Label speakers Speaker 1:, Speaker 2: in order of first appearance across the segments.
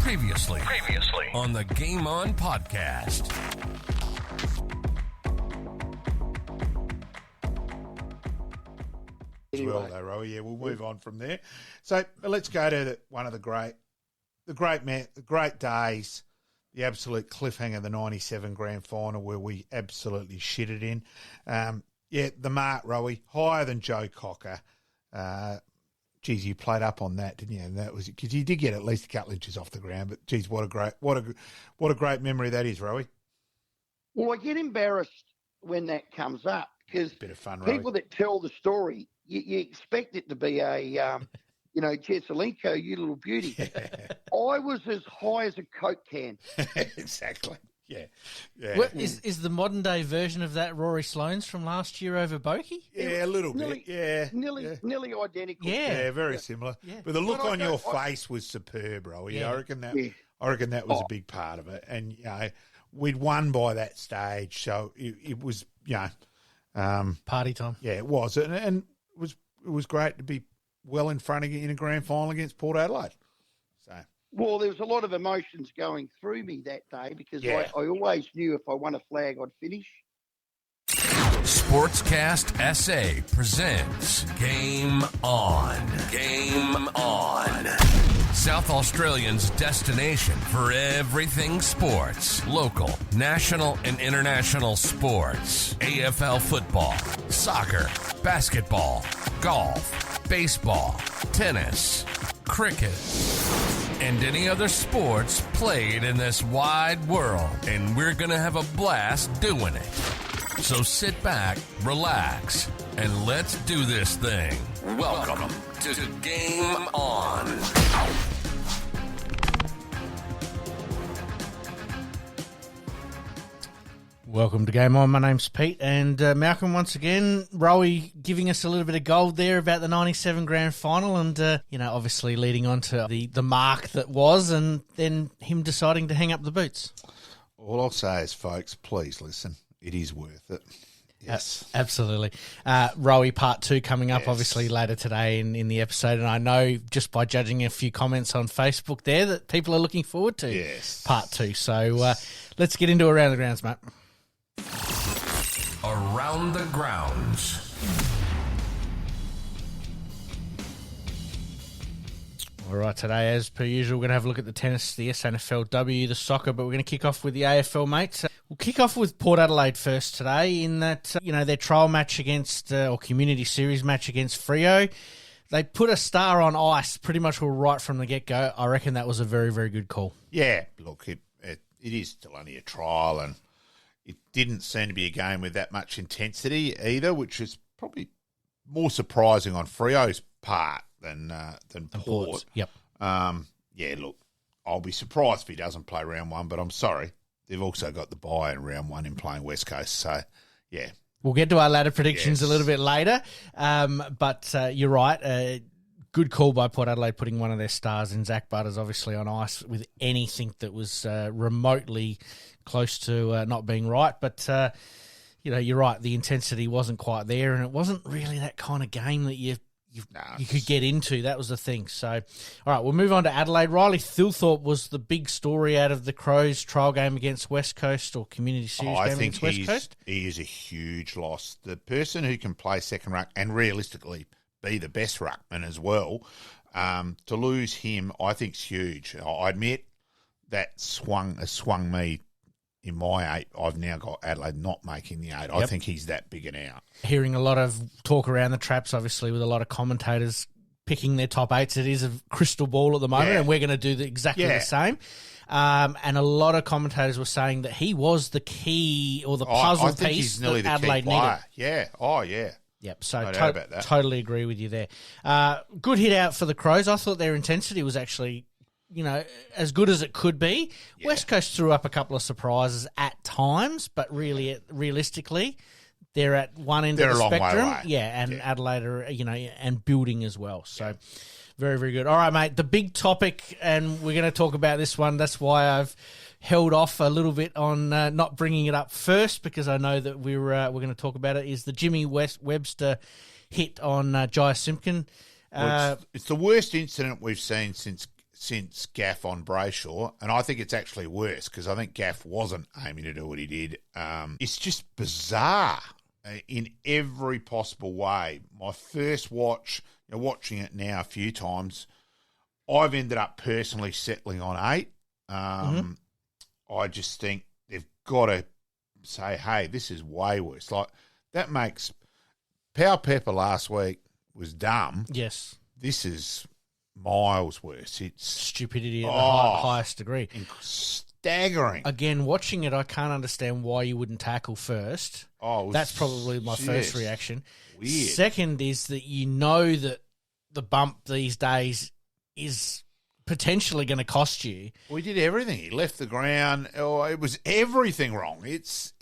Speaker 1: Previously on the Game On podcast.
Speaker 2: Well, though, Rowie, yeah, we'll move on from there. So let's go to one of the great days, the absolute cliffhanger, the 97 grand final where we absolutely shit it in. The mark, Rowie, higher than Joe Cocker. Geez, you played up on that, didn't you? And that was because you did get at least a couple inches off the ground. But geez, what a great memory that is, Rowie.
Speaker 3: Well, I get embarrassed when that comes up because
Speaker 2: bit of fun,
Speaker 3: people
Speaker 2: Rowie.
Speaker 3: that tell the story, you expect it to be a, Jesselinko, you little beauty. I was as high as a Coke can.
Speaker 2: Exactly. Yeah.
Speaker 4: Well, is the modern day version of that Rory Sloane's from last year over Bokey?
Speaker 2: Yeah, a little bit. Yeah.
Speaker 3: Nearly identical.
Speaker 2: Yeah, very similar. Yeah. But the look on your face was superb, Rowie. Yeah. I reckon that was a big part of it. And, we'd won by that stage. So it was,
Speaker 4: party time.
Speaker 2: Yeah, it was. And it was great to be well in front of you in a grand final against Port Adelaide. So.
Speaker 3: Well, there was a lot of emotions going through me that day because I always knew if I won a flag, I'd finish.
Speaker 1: Sportscast SA presents Game On. Game On. South Australians' destination for everything sports. Local, national, and international sports. AFL football, soccer, basketball, golf, baseball, tennis, cricket, and any other sports played in this wide world. And we're going to have a blast doing it. So sit back, relax, and let's do this thing. Welcome to Game On.
Speaker 4: Welcome to Game On. My name's Pete, and Malcolm once again. Rowie giving us a little bit of gold there about the 97 grand final, and obviously leading on to the mark that was, and then him deciding to hang up the boots.
Speaker 2: All I'll say is, folks, please listen. It is worth it. Yes,
Speaker 4: absolutely. Rowie part 2 coming up, obviously later today in the episode, and I know just by judging a few comments on Facebook there that people are looking forward to part 2. So let's get into Around the Grounds, mate.
Speaker 1: Around the Grounds.
Speaker 4: All right, today, as per usual, we're going to have a look at the tennis, the SANFL W, the soccer, but we're going to kick off with the AFL, mates. We'll kick off with Port Adelaide first today in that, their trial match against, or community series match against Freo. They put a star on ice pretty much right from the get-go. I reckon that was a very, very good call.
Speaker 2: Yeah, look, it is still only a trial, and it didn't seem to be a game with that much intensity either, which is probably more surprising on Freo's part than Port.
Speaker 4: Yep.
Speaker 2: Look, I'll be surprised if he doesn't play round one, but I'm sorry. They've also got the bye in round one in playing West Coast, so, yeah.
Speaker 4: We'll get to our ladder predictions a little bit later, but you're right. Good call by Port Adelaide putting one of their stars in Zach Butters, obviously, on ice with anything that was remotely close to not being right. But, you're right. The intensity wasn't quite there, and it wasn't really that kind of game that you could get into. That was the thing. So, all right, we'll move on to Adelaide. Riley Thilthorpe was the big story out of the Crows trial game against West Coast, or community series game against West Coast.
Speaker 2: He is a huge loss. The person who can play second ruck and realistically be the best ruckman as well, to lose him, I think, is huge. I admit that swung me. In my 8, I've now got Adelaide not making the 8. I think he's that big an out.
Speaker 4: Hearing a lot of talk around the traps, obviously, with a lot of commentators picking their top 8s. It is a crystal ball at the moment, and we're going to do exactly the same. And a lot of commentators were saying that he was the key or the puzzle piece that Adelaide needed.
Speaker 2: Yeah. Oh, yeah.
Speaker 4: Yep, so totally agree with you there. Good hit out for the Crows. I thought their intensity was actually as good as it could be. Yeah. West Coast threw up a couple of surprises at times, but realistically, they're at one end of the spectrum. And Adelaide are, and building as well. So very, very good. All right, mate, the big topic, and we're going to talk about this one. That's why I've held off a little bit on not bringing it up first, because I know that we're going to talk about it, is the Jimmy Webster hit on Jai Simpkin.
Speaker 2: It's the worst incident we've seen since since Gaff on Brayshaw, and I think it's actually worse because I think Gaff wasn't aiming to do what he did. It's just bizarre in every possible way. My first watch, watching it now a few times, I've ended up personally settling on 8. I just think they've got to say, hey, this is way worse. Like, that makes Power Pepper last week was dumb.
Speaker 4: Yes.
Speaker 2: This is miles worse. It's
Speaker 4: stupidity at the highest degree.
Speaker 2: Staggering.
Speaker 4: Again, watching it, I can't understand why you wouldn't tackle first. That's probably my first reaction.
Speaker 2: Weird.
Speaker 4: Second is that you know that the bump these days is potentially going to cost you.
Speaker 2: We did everything. He left the ground. It was everything wrong. It's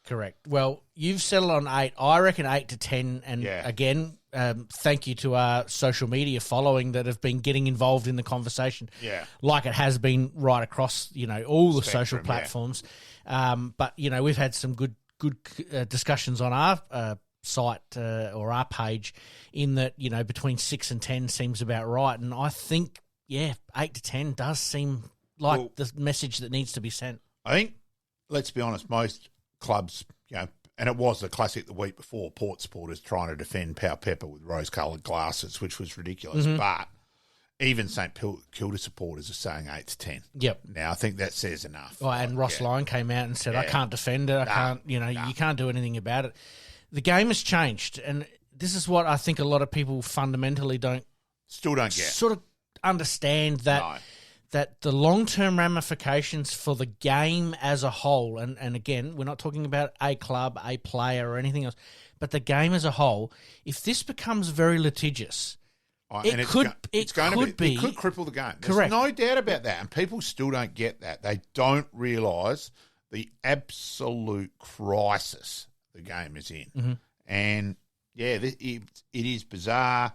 Speaker 4: correct. Well, you've settled on 8. I reckon 8 to 10. And again, thank you to our social media following that have been getting involved in the conversation.
Speaker 2: Yeah, like
Speaker 4: it has been right across all the social platforms. But we've had some good discussions on our site or our page in that between 6 and 10 seems about right, and I think 8 to 10 does seem like the message that needs to be sent.
Speaker 2: I think, let's be honest, most clubs, and it was the classic the week before, Port supporters trying to defend Power Pepper with rose-coloured glasses, which was ridiculous. But even St Kilda supporters are saying 8 to 10.
Speaker 4: Yep.
Speaker 2: Now, I think that says enough.
Speaker 4: And Ross Lyon came out and said, I can't defend it. You can't do anything about it. The game has changed, and this is what I think a lot of people fundamentally
Speaker 2: still don't get.
Speaker 4: Sort of understand that the long-term ramifications for the game as a whole, and again, we're not talking about a club, a player, or anything else, but the game as a whole, if this becomes very litigious, it could
Speaker 2: cripple the game. There's no doubt about that, and people still don't get that. They don't realise the absolute crisis the game is in. And, it is bizarre.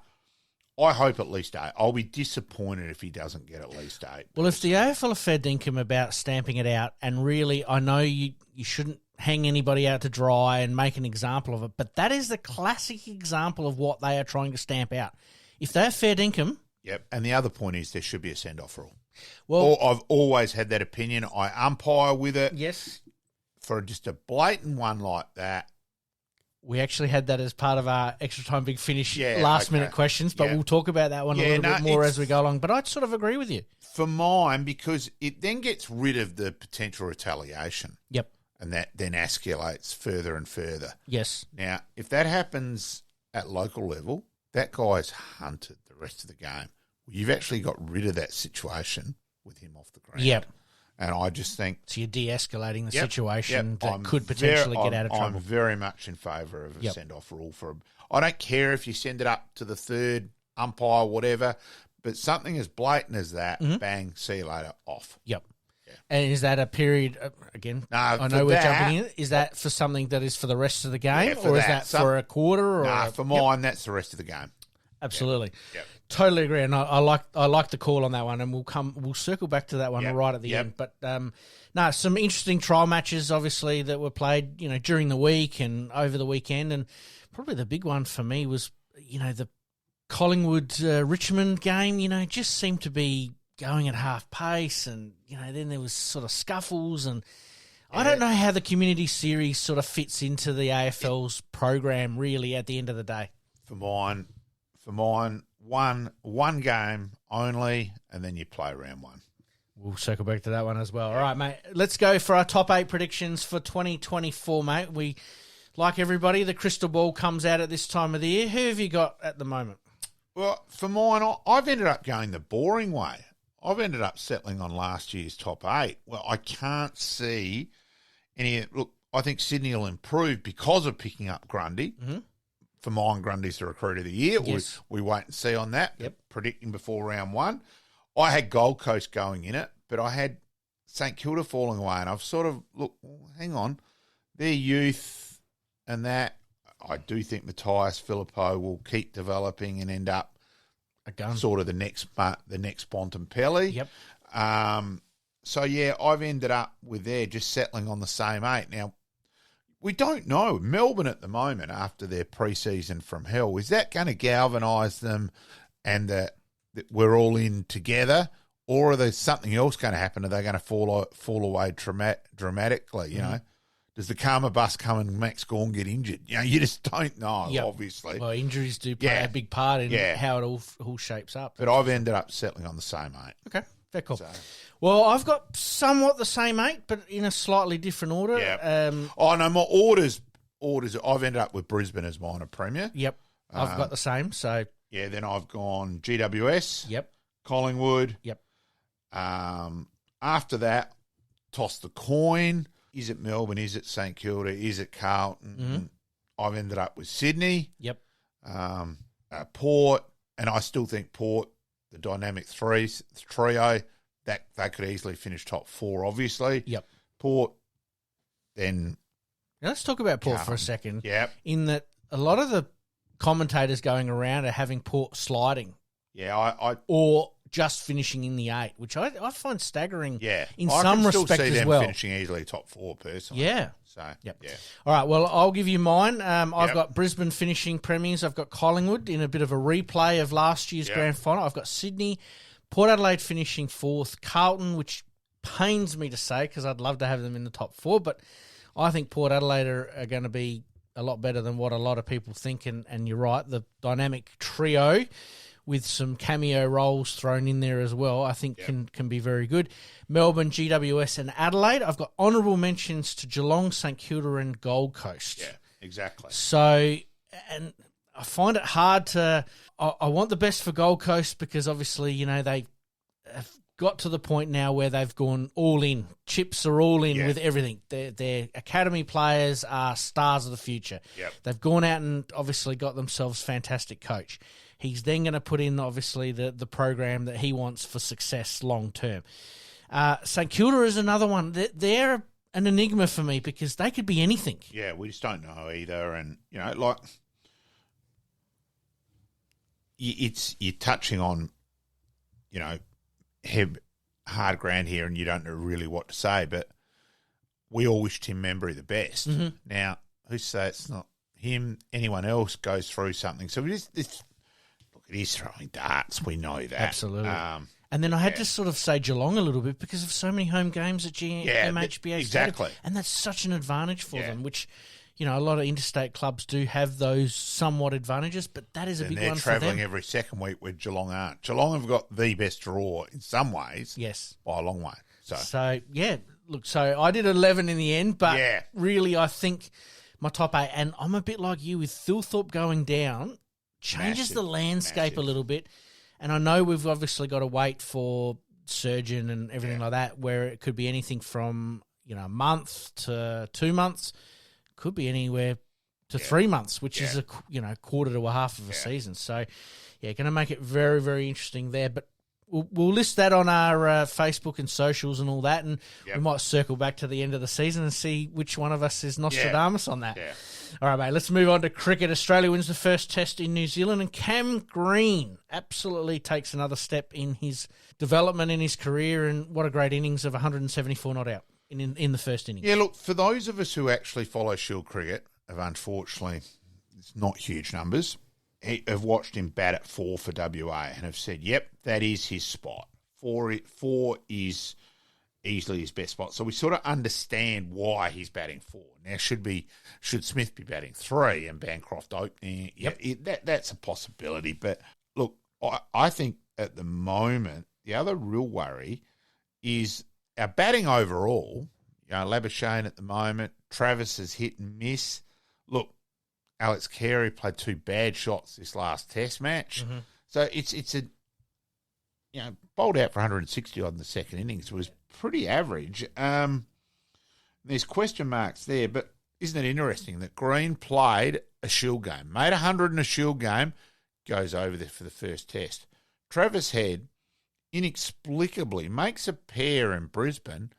Speaker 2: I hope at least 8. I'll be disappointed if he doesn't get at least 8.
Speaker 4: Well, if the AFL are fair dinkum about stamping it out, and really, I know you shouldn't hang anybody out to dry and make an example of it, but that is the classic example of what they are trying to stamp out. If they're fair dinkum...
Speaker 2: Yep, and the other point is there should be a send-off rule.
Speaker 4: Well,
Speaker 2: I've always had that opinion. I umpire with it.
Speaker 4: Yes.
Speaker 2: For just a blatant one like that.
Speaker 4: We actually had that as part of our extra time big finish last-minute questions, but we'll talk about that one a little bit more as we go along. But I sort of agree with you.
Speaker 2: For mine, because it then gets rid of the potential retaliation.
Speaker 4: Yep.
Speaker 2: And that then escalates further and further.
Speaker 4: Yes.
Speaker 2: Now, if that happens at local level, that guy's hunted the rest of the game. You've actually got rid of that situation with him off the ground.
Speaker 4: Yep.
Speaker 2: And I just think...
Speaker 4: So you're de-escalating the situation that could potentially get out of trouble.
Speaker 2: I'm very much in favour of a send-off rule. I don't care if you send it up to the third umpire, whatever, but something as blatant as that, bang, see you later, off.
Speaker 4: Yep. Yeah. And is that a period, again, I know we're jumping in, is that for something that is for the rest of the game, or is that for a quarter?
Speaker 2: For mine, that's the rest of the game.
Speaker 4: Absolutely.
Speaker 2: Yep.
Speaker 4: Totally agree, and I like the call on that one, and we'll circle back to that one right at the end. But some interesting trial matches, obviously, that were played, during the week and over the weekend, and probably the big one for me was, the Collingwood Richmond game. Just seemed to be going at half pace, and then there was sort of scuffles, and I don't know how the community series sort of fits into the AFL's program really at the end of the day.
Speaker 2: For mine, one game only, and then you play round 1.
Speaker 4: We'll circle back to that one as well. All right, mate. Let's go for our top 8 predictions for 2024, mate. We, like everybody, the crystal ball comes out at this time of the year. Who have you got at the moment?
Speaker 2: Well, for mine, I've ended up going the boring way. I've ended up settling on last year's top 8. Well, I can't see any... Look, I think Sydney will improve because of picking up Grundy.
Speaker 4: Mm-hmm.
Speaker 2: For mine, Grundy's the recruit of the year.
Speaker 4: Yes.
Speaker 2: We wait and see on that.
Speaker 4: Yep.
Speaker 2: Predicting before round 1. I had Gold Coast going in it, but I had St Kilda falling away, and I've sort of, hang on, their youth and that, I do think Matthias Filippo will keep developing and end up sort of the next Bontempelli.
Speaker 4: Yep.
Speaker 2: I've ended up with there just settling on the same 8. Now, we don't know. Melbourne at the moment, after their pre-season from hell, is that going to galvanise them and the that we're all in together, or are there something else going to happen? Are they going to fall away dramatically? You know, does the karma bus come and Max Gawn get injured? You know, you just don't know. Obviously,
Speaker 4: well, injuries do play a big part in how it all shapes up.
Speaker 2: But I've ended up settling on the same 8.
Speaker 4: Okay, very cool. Well, I've got somewhat the same 8, but in a slightly different order.
Speaker 2: Yeah. No, my orders. I've ended up with Brisbane as minor premier.
Speaker 4: Yep, I've got the same. So
Speaker 2: then I've gone GWS.
Speaker 4: Yep.
Speaker 2: Collingwood.
Speaker 4: Yep.
Speaker 2: After that, toss the coin. Is it Melbourne? Is it St Kilda? Is it Carlton?
Speaker 4: Mm-hmm.
Speaker 2: I've ended up with Sydney.
Speaker 4: Yep.
Speaker 2: Port, and I still think Port, the dynamic trio, that they could easily finish top 4, obviously.
Speaker 4: Yep.
Speaker 2: Port, then...
Speaker 4: Now let's talk about Port for a second.
Speaker 2: Yep.
Speaker 4: In that a lot of the commentators going around are having Port sliding.
Speaker 2: Yeah,
Speaker 4: or just finishing in the 8, which I find staggering.
Speaker 2: Yeah,
Speaker 4: in some respect
Speaker 2: see
Speaker 4: as
Speaker 2: them
Speaker 4: well.
Speaker 2: Finishing easily top 4 personally.
Speaker 4: Yeah.
Speaker 2: So
Speaker 4: yeah.
Speaker 2: All
Speaker 4: right. Well, I'll give you mine. I've got Brisbane finishing premiers. I've got Collingwood in a bit of a replay of last year's grand final. I've got Sydney, Port Adelaide finishing 4th, Carlton, which pains me to say because I'd love to have them in the top 4, but I think Port Adelaide are going to be a lot better than what a lot of people think. And you're right, the dynamic trio with some cameo roles thrown in there as well, I think can be very good. Melbourne, GWS and Adelaide. I've got honourable mentions to Geelong, St Kilda and Gold Coast.
Speaker 2: Yeah, exactly.
Speaker 4: So, and I find it hard to... I want the best for Gold Coast because obviously, you know, they have got to the point now where they've gone all in. Chips are all in with everything. Their academy players are stars of the future.
Speaker 2: Yep.
Speaker 4: They've gone out and obviously got themselves fantastic coach. He's then going to put in, obviously, the program that he wants for success long term. St Kilda is another one. They're an enigma for me because they could be anything.
Speaker 2: Yeah, we just don't know either. And, you know, like, you're touching on, you know, hard ground here and you don't know really what to say, but we all wish Tim Membry the best.
Speaker 4: Mm-hmm.
Speaker 2: Now, who's to say it's not him? Anyone else goes through something. So it is throwing darts. We know that.
Speaker 4: Absolutely. And then I had to sort of say Geelong a little bit because of so many home games at MHBA
Speaker 2: exactly.
Speaker 4: Stadium. And that's such an advantage for them, which, you know, a lot of interstate clubs do have those somewhat advantages, but that is a big one for them.
Speaker 2: They're travelling every second week where Geelong aren't. Geelong have got the best draw in some ways.
Speaker 4: Yes.
Speaker 2: By a long way.
Speaker 4: So look, so I did 11 in the end, but really I think my top 8, and I'm a bit like you with Thilthorpe going down, changes the landscape a little bit. And I know we've obviously got to wait for Surgeon and everything like that, where it could be anything from, you know, a month to 2 months, could be anywhere to 3 months, which is quarter to a half of a season. So, going to make it very, very interesting there. But we'll list that on our Facebook and socials and all that, and we might circle back to the end of the season and see which one of us is Nostradamus on that. Yeah. All right, mate, let's move on to cricket. Australia wins the first test in New Zealand, and Cam Green absolutely takes another step in his development in his career, and what a great innings of 174 not out in the first innings.
Speaker 2: Yeah, look, for those of us who actually follow Shield cricket, unfortunately, it's not huge numbers, have watched him bat at 4 for WA and have said, yep, that is his spot. 4 is easily his best spot. So we sort of understand why he's batting 4. Now, should Smith be batting 3 and Bancroft opening? Yep. That's a possibility. But look, I think at the moment, the other real worry is our batting overall. You know, Labuschagne at the moment, Travis is hit and miss. Look, Alex Carey played 2 bad shots this last test match. Mm-hmm. So it's a, you know, bowled out for 160 odd in the second innings. It was pretty average. There's question marks there, but isn't it interesting that Green played a Shield game, made 100 in a Shield game, goes over there for the first test. Travis Head inexplicably makes a pair in Brisbane.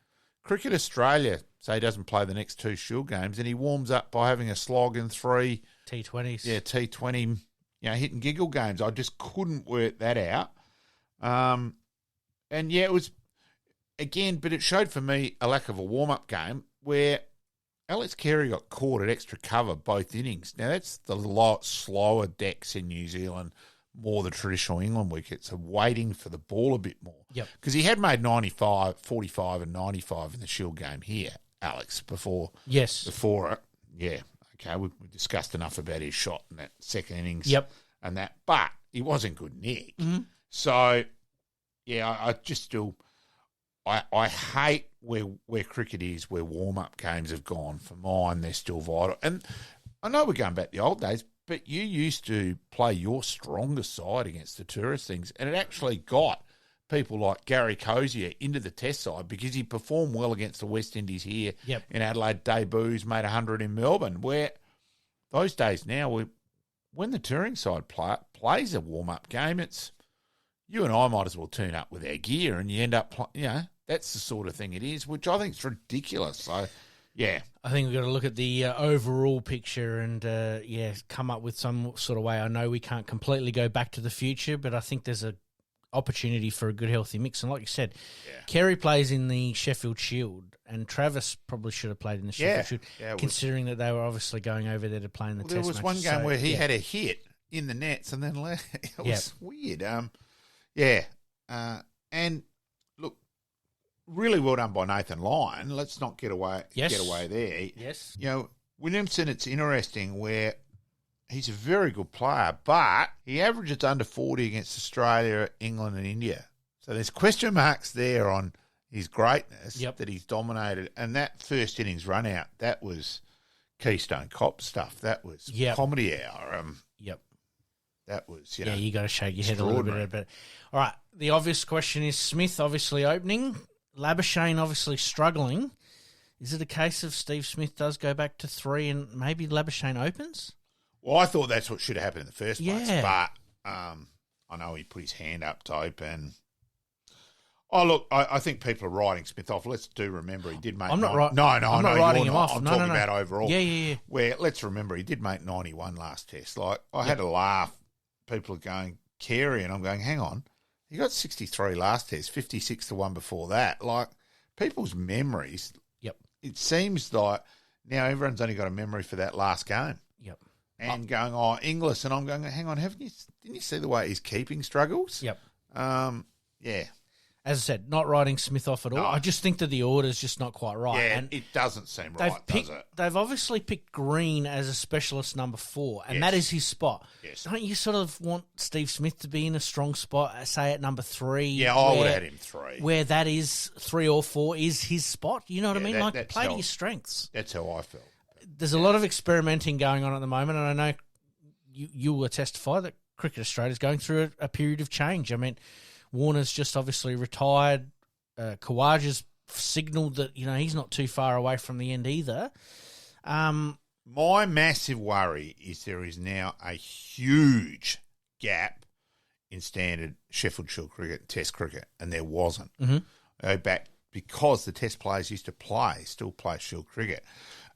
Speaker 2: Cricket Australia say he doesn't play the next 2 Shield games, and he warms up by having a slog in 3
Speaker 4: T20s.
Speaker 2: Yeah, T20, you know, hit and giggle games. I just couldn't work that out. And it was, again, but it showed for me a lack of a warm-up game where Alex Carey got caught at extra cover both innings. Now, that's the slower decks in New Zealand, more the traditional England wickets, are waiting for the ball a bit more.
Speaker 4: Yep.
Speaker 2: Because he had made 95, 45 and 95 in the Shield game here, Alex, before
Speaker 4: Yes.
Speaker 2: it. Yeah, okay, we discussed enough about his shot in that second innings.
Speaker 4: Yep.
Speaker 2: And that, but he was in good nick.
Speaker 4: Mm-hmm.
Speaker 2: So, yeah, I just still, I hate where cricket is, where warm-up games have gone. For mine, they're still vital. And I know we're going back to the old days, but you used to play your strongest side against the tourist things, and it actually got people like Gary Cozier into the test side because he performed well against the West Indies here in Adelaide, debuts, made 100 in Melbourne, where those days now, when the touring side plays a warm-up game, it's you and I might as well turn up with our gear and you end up, that's the sort of thing it is, which I think is ridiculous. So, yeah.
Speaker 4: I think we've got to look at the overall picture and, come up with some sort of way. I know we can't completely go back to the future, but I think there's a opportunity for a good, healthy mix. And like you said, Kerry plays in the Sheffield Shield, and Travis probably should have played in the Sheffield Shield, considering that they were obviously going over there to play in the Test matches.
Speaker 2: There was one game where he had a hit in the nets and then left. It was weird. And look, really well done by Nathan Lyon. Let's not get away there.
Speaker 4: Yes.
Speaker 2: Williamson, it's interesting where he's a very good player, but he averages under 40 against Australia, England and India. So there's question marks there on his greatness that he's dominated. And that first innings run out, that was Keystone Cop stuff. That was comedy hour. That was,
Speaker 4: you got to shake your head a little bit. But all right, the obvious question is Smith obviously opening, Labuschagne obviously struggling. Is it a case of Steve Smith does go back to 3 and maybe Labuschagne opens?
Speaker 2: Well, I thought that's what should have happened in the first place, but I know he put his hand up to open. Oh, look, I think people are writing Smith off. Let's remember he did make...
Speaker 4: I'm not
Speaker 2: writing
Speaker 4: him off.
Speaker 2: I'm talking about overall.
Speaker 4: Yeah.
Speaker 2: Where, let's remember, he did make 91 last test. Like, I had a laugh. People are going, Carey, and I'm going, hang on. He got 63 last test, 56 the one before that. Like, people's memories...
Speaker 4: Yep.
Speaker 2: It seems like now everyone's only got a memory for that last game.
Speaker 4: Yep.
Speaker 2: And going, Inglis, and I'm going, hang on, didn't you see the way he's keeping struggles?
Speaker 4: Yep.
Speaker 2: Yeah.
Speaker 4: As I said, not writing Smith off at all.
Speaker 2: No.
Speaker 4: I just think that the order's just not quite right.
Speaker 2: Yeah,
Speaker 4: and
Speaker 2: it doesn't seem right, does it?
Speaker 4: They've obviously picked Green as a specialist number 4, and that is his spot.
Speaker 2: Yes.
Speaker 4: Don't you sort of want Steve Smith to be in a strong spot, say at number 3?
Speaker 2: Yeah, I would have had him 3.
Speaker 4: Where that is 3 or 4 is his spot. You know what I mean? Like, play to your strengths.
Speaker 2: That's how I felt.
Speaker 4: There's a lot of experimenting going on at the moment, and I know you will testify that Cricket Australia is going through a period of change. I mean, Warner's just obviously retired. Khawaja's signalled that he's not too far away from the end either.
Speaker 2: My massive worry is there is now a huge gap in standard Sheffield Shield cricket and Test cricket, and there wasn't.
Speaker 4: Mm-hmm.
Speaker 2: Back because the Test players used to still play Shield cricket,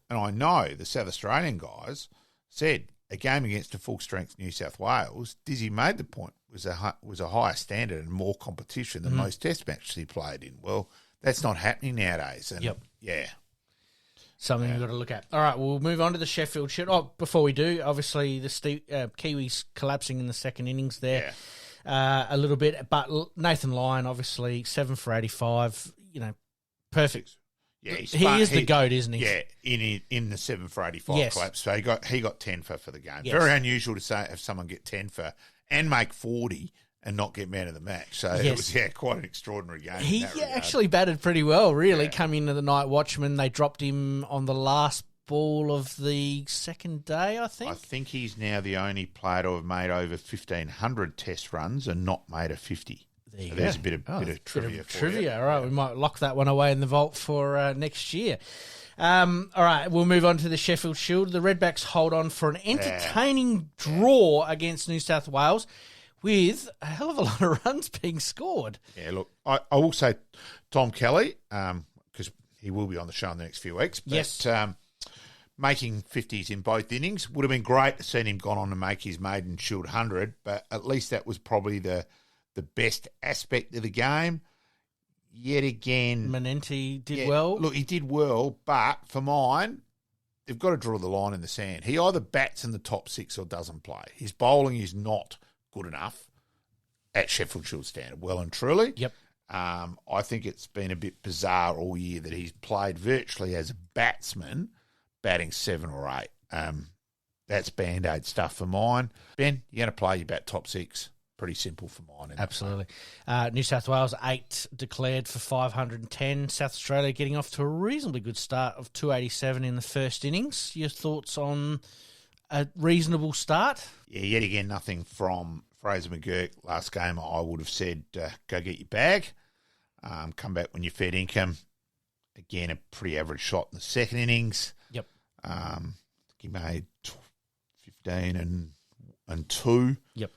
Speaker 2: and I know the South Australian guys said a game against a full strength New South Wales. Dizzy made the point was a higher standard and more competition than most Test matches he played in. Well, that's not happening nowadays. And
Speaker 4: something we've got to look at. All right, we'll move on to the Sheffield Shield. Oh, before we do, obviously the Kiwis collapsing in the second innings there a little bit. But Nathan Lyon, obviously, 7 for 85, perfect.
Speaker 2: Yeah,
Speaker 4: he is the GOAT, isn't he?
Speaker 2: Yeah, in the 7 for 85 collapse. So he got 10 for the game. Yes. Very unusual to have someone get 10 for and make 40 and not get man of the match. So it was quite an extraordinary game.
Speaker 4: He actually batted pretty well, really. Coming into the night watchman, they dropped him on the last ball of the second day, I think.
Speaker 2: I think he's now the only player to have made over 1,500 Test runs and not made a 50. There's a bit of trivia for you.
Speaker 4: All right, we might lock that one away in the vault for next year. All right, we'll move on to the Sheffield Shield. The Redbacks hold on for an entertaining draw against New South Wales with a hell of a lot of runs being scored.
Speaker 2: Yeah, look, I will say Tom Kelly, because he will be on the show in the next few weeks. But, making 50s in both innings would have been great to see him gone on to make his maiden Shield 100, but at least that was probably the best aspect of the game. Yet again...
Speaker 4: Manenti did well.
Speaker 2: Look, he did well, but for mine, they've got to draw the line in the sand. He either bats in the top 6 or doesn't play. His bowling is not good enough at Sheffield Shield standard, well and truly.
Speaker 4: Yep.
Speaker 2: I think it's been a bit bizarre all year that he's played virtually as a batsman, batting 7 or 8. That's Band-Aid stuff for mine. Ben, you're going to play, you bat top 6. Pretty simple for mine.
Speaker 4: Absolutely. New South Wales, 8 declared for 510. South Australia getting off to a reasonably good start of 287 in the first innings. Your thoughts on a reasonable start?
Speaker 2: Yeah, yet again, nothing from Fraser McGurk. Last game, I would have said, go get your bag. Come back when you're fed income. Again, a pretty average shot in the second innings.
Speaker 4: Yep.
Speaker 2: He made 15 and 2.
Speaker 4: Yep.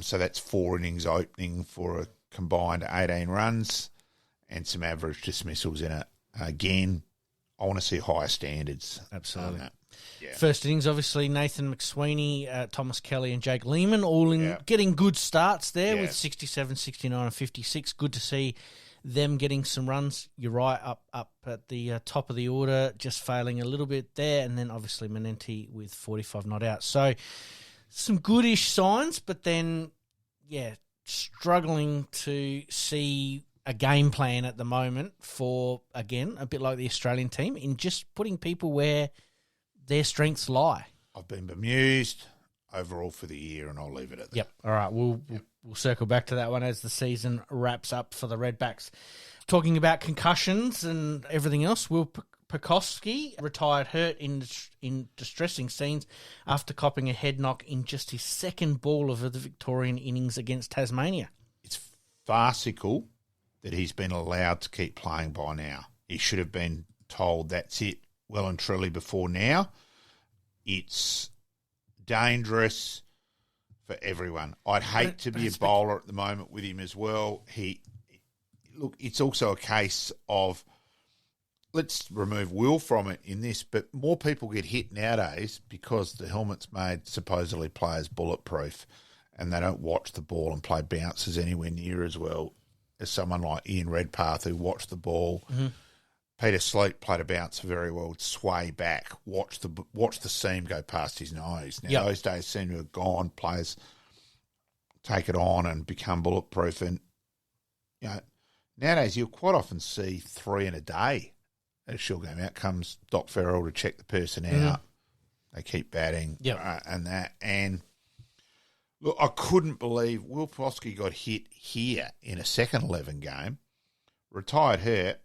Speaker 2: So that's 4 innings opening for a combined 18 runs and some average dismissals in it. Again, I want to see higher standards.
Speaker 4: Absolutely.
Speaker 2: Yeah.
Speaker 4: First innings, obviously, Nathan McSweeney, Thomas Kelly and Jake Lehman all in getting good starts there with 67, 69 and 56. Good to see them getting some runs. You're right, up at the top of the order, just failing a little bit there. And then, obviously, Manenti with 45 not out. So, some goodish signs, but then, struggling to see a game plan at the moment for, again, a bit like the Australian team, in just putting people where their strengths lie.
Speaker 2: I've been bemused overall for the year, and I'll leave it at that.
Speaker 4: Yep. All right, we'll circle back to that one as the season wraps up for the Redbacks. Talking about concussions and everything else, Will Pekoski retired hurt in distressing scenes after copping a head knock in just his second ball of the Victorian innings against Tasmania.
Speaker 2: It's farcical that he's been allowed to keep playing by now. He should have been told that's it well and truly before now. It's dangerous for everyone. I'd hate to be a bowler at the moment with him as well. It's also a case of, let's remove Will from it in this, but more people get hit nowadays because the helmet's made supposedly players bulletproof and they don't watch the ball and play bounces anywhere near as well as someone like Ian Redpath who watched the ball. Mm-hmm. Peter Sleep played a bouncer very well, would sway back, watch the seam go past his nose. Now, those days seem to have gone. Players take it on and become bulletproof. And, nowadays you'll quite often see 3 in a day at a Shield game. Out comes Doc Farrell to check the person out. They keep batting and that. And, look, I couldn't believe Will Pekoski got hit here in a second 11 game, retired hurt,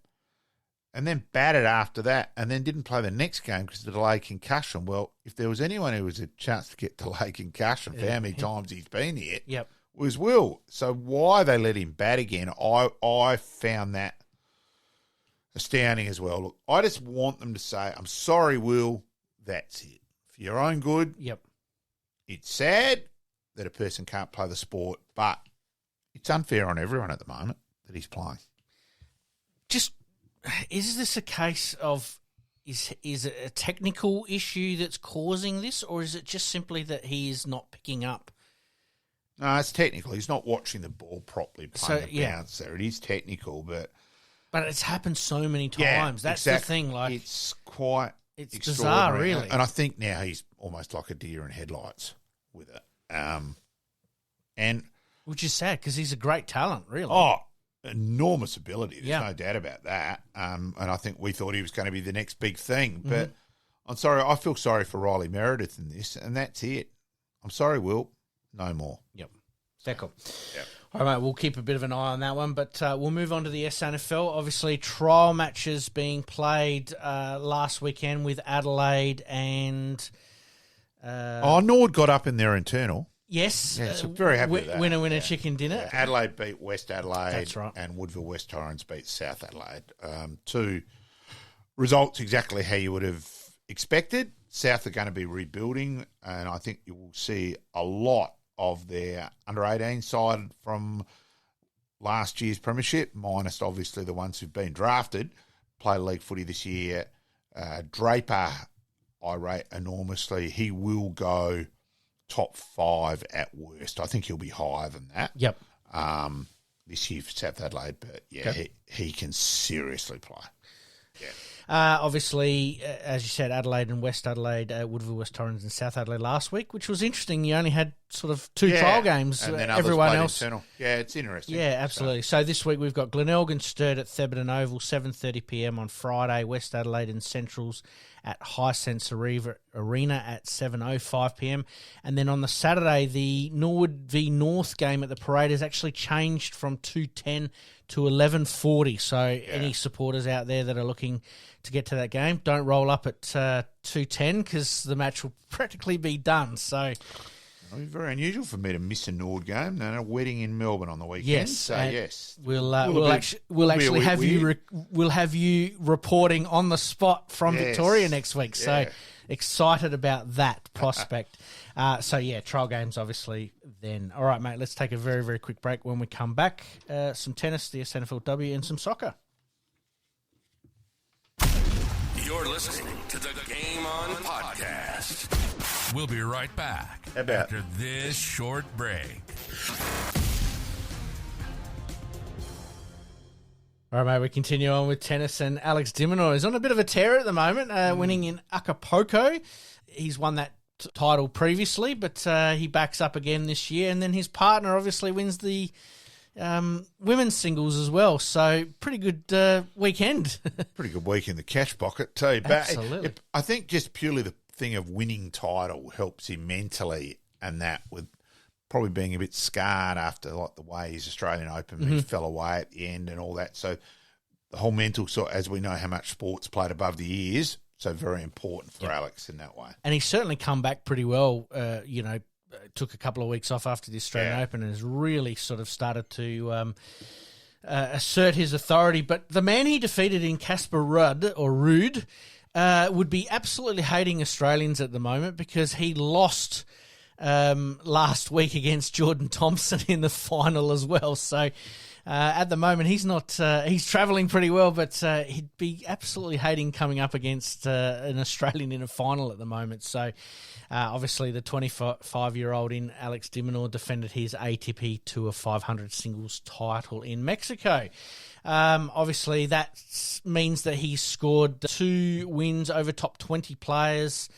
Speaker 2: and then batted after that, and then didn't play the next game because of the delayed concussion. Well, if there was anyone who was a chance to get delayed concussion for how many times he's been here, was Will. So why they let him bat again, I found that astounding as well. Look, I just want them to say, I'm sorry, Will, that's it. For your own good, it's sad that a person can't play the sport, but it's unfair on everyone at the moment that he's playing.
Speaker 4: Is this a case of, is it a technical issue that's causing this, or is it just simply that he is not picking up?
Speaker 2: No, it's technical. He's not watching the ball properly, playing the bounce there. It is technical, but
Speaker 4: it's happened so many times. That's exactly the thing. Like,
Speaker 2: it's quite
Speaker 4: bizarre, really.
Speaker 2: And I think now he's almost like a deer in headlights with it. And
Speaker 4: which is sad because he's a great talent, really.
Speaker 2: Oh, enormous ability. There's no doubt about that. And I think we thought he was going to be the next big thing. But I'm sorry, I feel sorry for Riley Meredith in this, and that's it. I'm sorry, Will. No more.
Speaker 4: Yep. Fair call.
Speaker 2: Yep.
Speaker 4: All right, we'll keep a bit of an eye on that one, but we'll move on to the SANFL. Obviously, trial matches being played last weekend with Adelaide and...
Speaker 2: Nord got up in their internal.
Speaker 4: Yes.
Speaker 2: So very happy with that.
Speaker 4: Winner, chicken dinner.
Speaker 2: Yeah. Adelaide beat West Adelaide.
Speaker 4: That's right.
Speaker 2: And Woodville West Torrens beat South Adelaide. 2 results exactly how you would have expected. South are going to be rebuilding, and I think you will see a lot of their under-18 side from last year's premiership, minus obviously the ones who've been drafted, play league footy this year. Draper, I rate enormously. He will go top 5 at worst. I think he'll be higher than that.
Speaker 4: Yep.
Speaker 2: This year for South Adelaide, but he can seriously play. Yeah.
Speaker 4: Obviously, as you said, Adelaide and West Adelaide, Woodville, West Torrens and South Adelaide last week, which was interesting. You only had sort of two trial games.
Speaker 2: And then
Speaker 4: everyone else.
Speaker 2: Internal. Yeah, it's interesting.
Speaker 4: Yeah, absolutely. So this week we've got Glenelg Sturt at Thebarton Oval, 7:30pm on Friday. West Adelaide and Centrals at Hisense Arena at 7:05pm. And then on the Saturday, the Norwood v North game at the Parade has actually changed from 2:10 to 11:40. So any supporters out there that are looking to get to that game, don't roll up at 2:10 because the match will practically be done. So
Speaker 2: it's very unusual for me to miss a Nord game. No, a wedding in Melbourne on the weekend.
Speaker 4: Yes,
Speaker 2: so yes,
Speaker 4: we'll actually have you. We'll have you reporting on the spot from Victoria next week. So excited about that prospect. Trial games obviously. Then, all right, mate. Let's take a very, very quick break. When we come back, some tennis, the SANFL W, and some soccer.
Speaker 1: You're listening to the Game On podcast. We'll be right back after this short break.
Speaker 4: All right, mate, we continue on with tennis, and Alex De Mineur is on a bit of a tear at the moment, winning in Acapulco. He's won that title previously, but he backs up again this year, and then his partner obviously wins the women's singles as well. So pretty good weekend.
Speaker 2: Pretty good week in the cash pocket too. But
Speaker 4: absolutely.
Speaker 2: I think just purely the thing of winning title helps him mentally, and that with probably being a bit scarred after like the way his Australian Open he fell away at the end and all that. So the whole mental sort, as we know how much sports played above the ears, so very important for Alex in that way.
Speaker 4: And he's certainly come back pretty well. Took a couple of weeks off after the Australian Open and has really sort of started to assert his authority. But the man he defeated in Casper Ruud would be absolutely hating Australians at the moment because he lost last week against Jordan Thompson in the final as well. So at the moment he's not he's travelling pretty well, but he'd be absolutely hating coming up against an Australian in a final at the moment. So obviously the 25-year-old in Alex De Mineur defended his ATP Tour 500 singles title in Mexico. Obviously, that means that he's scored 2 wins over top 20 players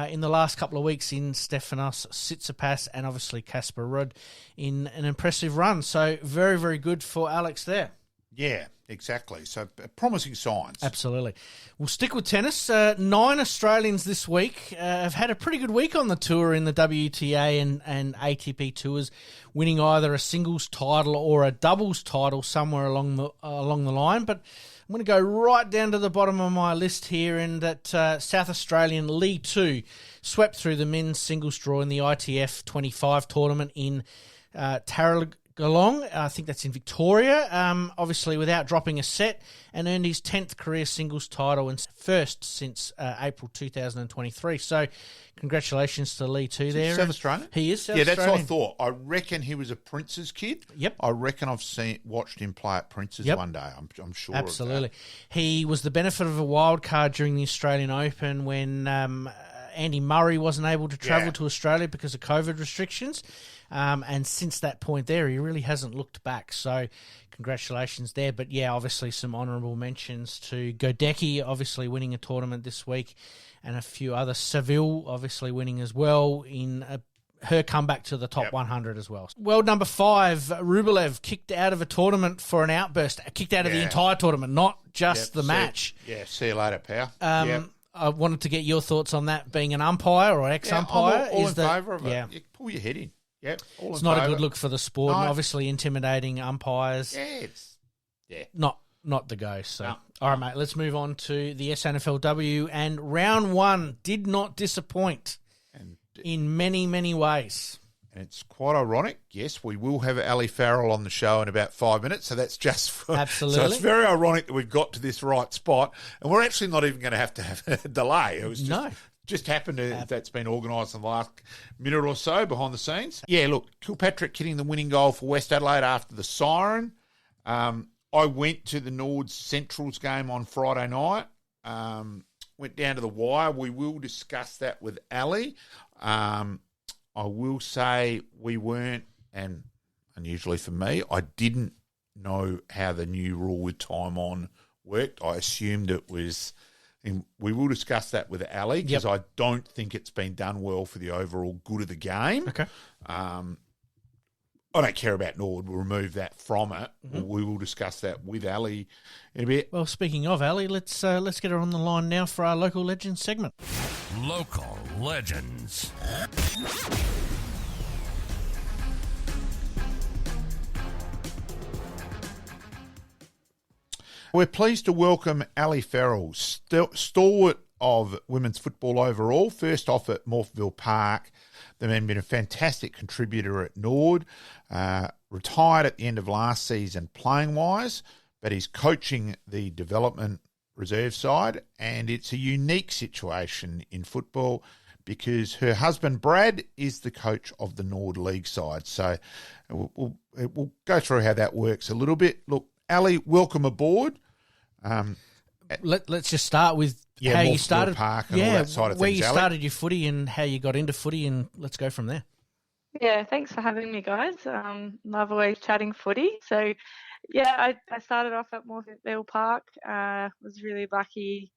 Speaker 4: in the last couple of weeks in Stefanos Tsitsipas and obviously Casper Ruud in an impressive run. So very, very good for Alex there.
Speaker 2: Yeah, exactly. So promising signs.
Speaker 4: Absolutely. We'll stick with tennis. 9 Australians this week have had a pretty good week on the tour in the WTA and ATP tours, winning either a singles title or a doubles title somewhere along the line. But I'm going to go right down to the bottom of my list here, and that South Australian Lee 2 swept through the men's singles draw in the ITF 25 tournament in Tarragolong. I think that's in Victoria, obviously without dropping a set, and earned his 10th career singles title and first since April 2023. So congratulations to Lee 2 there.
Speaker 2: South Australian?
Speaker 4: He is South
Speaker 2: Australian.
Speaker 4: Australian.
Speaker 2: That's what I thought. I reckon he was a Prince's kid.
Speaker 4: Yep.
Speaker 2: I reckon I've watched him play at Prince's one day. I'm sure
Speaker 4: Absolutely.
Speaker 2: of that.
Speaker 4: He was the benefit of a wild card during the Australian Open when Andy Murray wasn't able to travel to Australia because of COVID restrictions. And since that point there, he really hasn't looked back. So congratulations there. But yeah, obviously some honourable mentions to Godecki, obviously winning a tournament this week, and a few others. Seville, obviously winning as well in her comeback to the top 100 as well. World number 5, Rublev, kicked out of a tournament for an outburst. Kicked out of the entire tournament, not just the match.
Speaker 2: See you later, pal.
Speaker 4: I wanted to get your thoughts on that, being an umpire or ex-umpire.
Speaker 2: I'm all in favour of it. Yeah. You pull your head in. Yep,
Speaker 4: it's not a good look for the sport, and obviously intimidating umpires. Not the go. So, all right, mate, let's move on to the SANFL W, and round 1 did not disappoint in many, many ways.
Speaker 2: And it's quite ironic. Yes, we will have Ali Farrell on the show in about 5 minutes, so that's just for...
Speaker 4: Absolutely.
Speaker 2: So it's very ironic that we've got to this right spot, and we're actually not even going to have a delay. It was just happened to, that's been organised in the last minute or so behind the scenes. Yeah, look, Kilpatrick hitting the winning goal for West Adelaide after the siren. I went to the Nords Centrals game on Friday night. Went down to the wire. We will discuss that with Ali. I will say we weren't, and unusually for me, I didn't know how the new rule with time on worked. I assumed it was, and we will discuss that with Ali, because I don't think it's been done well for the overall good of the game.
Speaker 4: Okay.
Speaker 2: I don't care about Norwood. We'll remove that from it. Mm-hmm. We will discuss that with Ali in a bit.
Speaker 4: Well, speaking of Ali, let's get her on the line now for our Local Legends segment.
Speaker 1: Local Legends.
Speaker 2: We're pleased to welcome Ali Farrell, stalwart of women's football overall. First off at Morpheville Park. The man been a fantastic contributor at Nord. Retired at the end of last season playing-wise, but he's coaching the development reserve side, and it's a unique situation in football because her husband Brad is the coach of the Nord League side. So we'll go through how that works a little bit. Look, Ali, welcome aboard.
Speaker 4: Let's just start with how you started,
Speaker 2: Park and all that side of
Speaker 4: where
Speaker 2: things,
Speaker 4: you
Speaker 2: Ali.
Speaker 4: started your footy and how you got into footy, and let's go from there.
Speaker 5: Yeah, thanks for having me, guys. Love always chatting footy. So, yeah, I started off at Morpheville Park. Was really lucky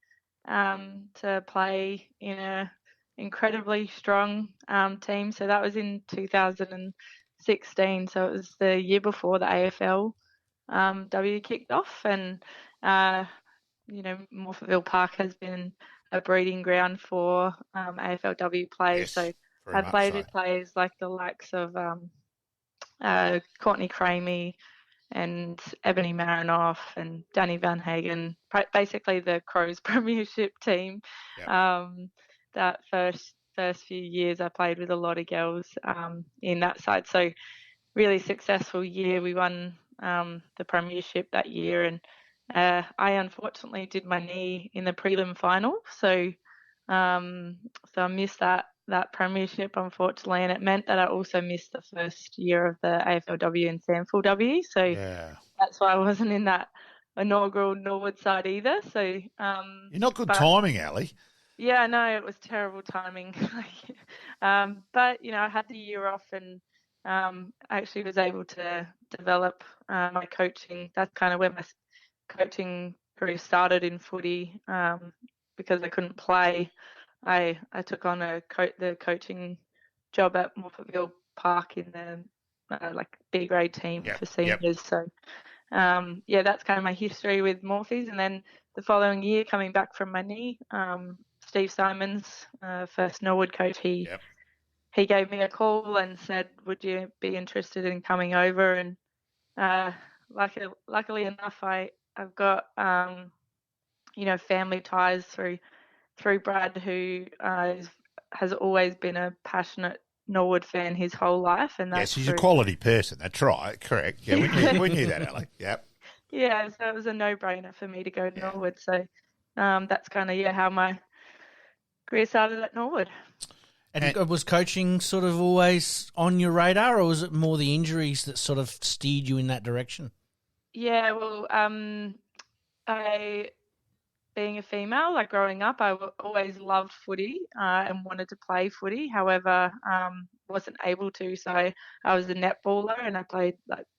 Speaker 5: to play in a incredibly strong team. So that was in 2016. So it was the year before the AFL W kicked off, and Morpheville Park has been a breeding ground for AFLW players.
Speaker 2: Yes,
Speaker 5: so I played with players like the likes of Courtney Cramey and Ebony Marinoff and Danny Van Hagen, basically the Crows premiership team. Yep. That first few years I played with a lot of girls in that side. So really successful year. We won the premiership that year, and I unfortunately did my knee in the prelim final. So I missed that premiership, unfortunately, and it meant that I also missed the first year of the AFLW and SANFL W. So that's why I wasn't in that inaugural Norwood side either. So
Speaker 2: you're not good timing, Ali.
Speaker 5: Yeah, no, it was terrible timing. But I had the year off and actually was able to develop my coaching. That's kind of where my coaching career started in footy. Because I couldn't play, I took on the coaching job at Morpheville Park in the B grade team for seniors. Yep. So that's kind of my history with Morphies. And then the following year, coming back from my knee, Steve Simons, first Norwood coach, he gave me a call and said, "Would you be interested in coming over?" And luckily enough, I've got family ties through Brad, who has always been a passionate Norwood fan his whole life. And that's
Speaker 2: he's a quality person. That's right. Correct. Yeah, we knew that, Ali. Yep.
Speaker 5: Yeah, so it was a no-brainer for me to go to Norwood. So that's kind of how my career started at Norwood.
Speaker 4: And was coaching sort of always on your radar, or was it more the injuries that sort of steered you in that direction?
Speaker 5: Yeah, well, being a female, like growing up, I always loved footy and wanted to play footy. However, wasn't able to. So I was a netballer, and I played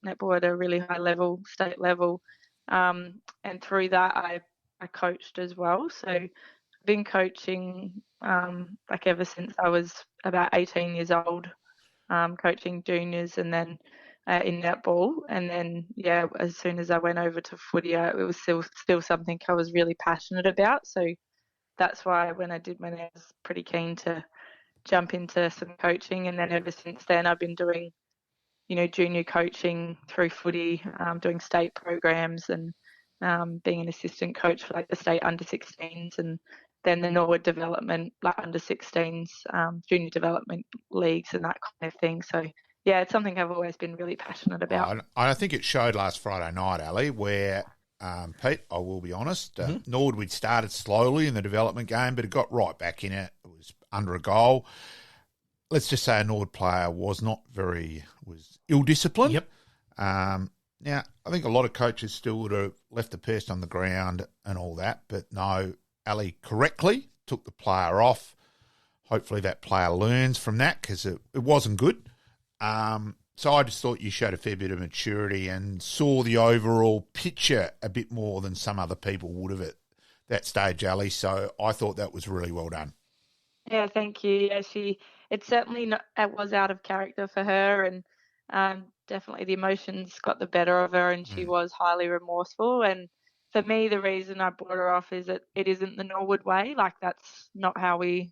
Speaker 5: netball at a really high level, state level. And through that, I coached as well. So I've been coaching ever since I was about 18 years old, coaching juniors and then in netball. And then, as soon as I went over to footy, it was still something I was really passionate about. So that's why when I did my knee, I was pretty keen to jump into some coaching. And then ever since then, I've been doing, junior coaching through footy, doing state programs and being an assistant coach for the state under-16s and then the Norwood development, under-16s, junior development leagues and that kind of thing. So, it's something I've always been really passionate about.
Speaker 2: I think it showed last Friday night, Ali, where, Pete, I will be honest, Norwood, we'd started slowly in the development game, but it got right back in it. It was under a goal. Let's just say a Norwood player was ill-disciplined.
Speaker 4: Yep.
Speaker 2: Now, I think a lot of coaches still would have left the person on the ground and all that, but no, Ali correctly took the player off. Hopefully that player learns from that because it wasn't good. So I just thought you showed a fair bit of maturity and saw the overall picture a bit more than some other people would have at that stage, Ali. So I thought that was really well done.
Speaker 5: Yeah, thank you. Yeah, it certainly not, it was out of character for her, and definitely the emotions got the better of her, and she was highly remorseful. And for me, the reason I brought her off is that it isn't the Norwood way. Like, that's not how we,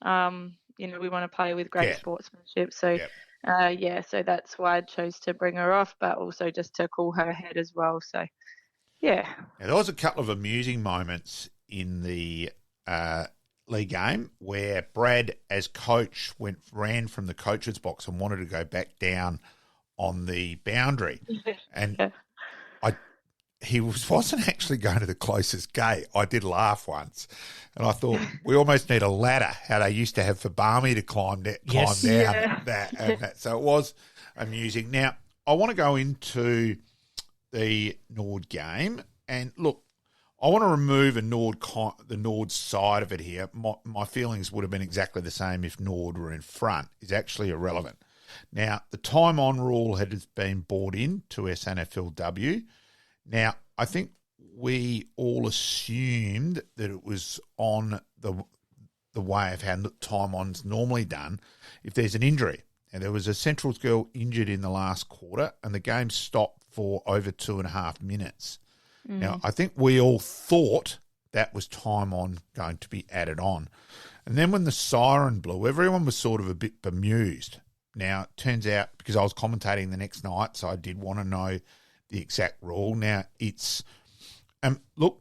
Speaker 5: we want to play with great sportsmanship. So, so that's why I chose to bring her off, but also just to cool her head as well. So, yeah.
Speaker 2: Now, there was a couple of amusing moments in the league game where Brad, as coach, ran from the coach's box and wanted to go back down on the boundary, and he wasn't actually going to the closest gate. I did laugh once, and I thought we almost need a ladder, how they used to have for Barmy to climb down that. So it was amusing. Now, I want to go into the Nord game, and look, I want to remove the Nord side of it here. My feelings would have been exactly the same if Nord were in front. It's actually irrelevant. Now, the time on rule has been brought in to SANFL W. Now, I think we all assumed that it was on the way of how time on's normally done if there's an injury. And there was a Centrals girl injured in the last quarter, and the game stopped for over 2.5 minutes. Now, I think we all thought that was time on going to be added on. And then when the siren blew, everyone was sort of a bit bemused. Now, it turns out, because I was commentating the next night, so I did want to know the exact rule. Now, it's look,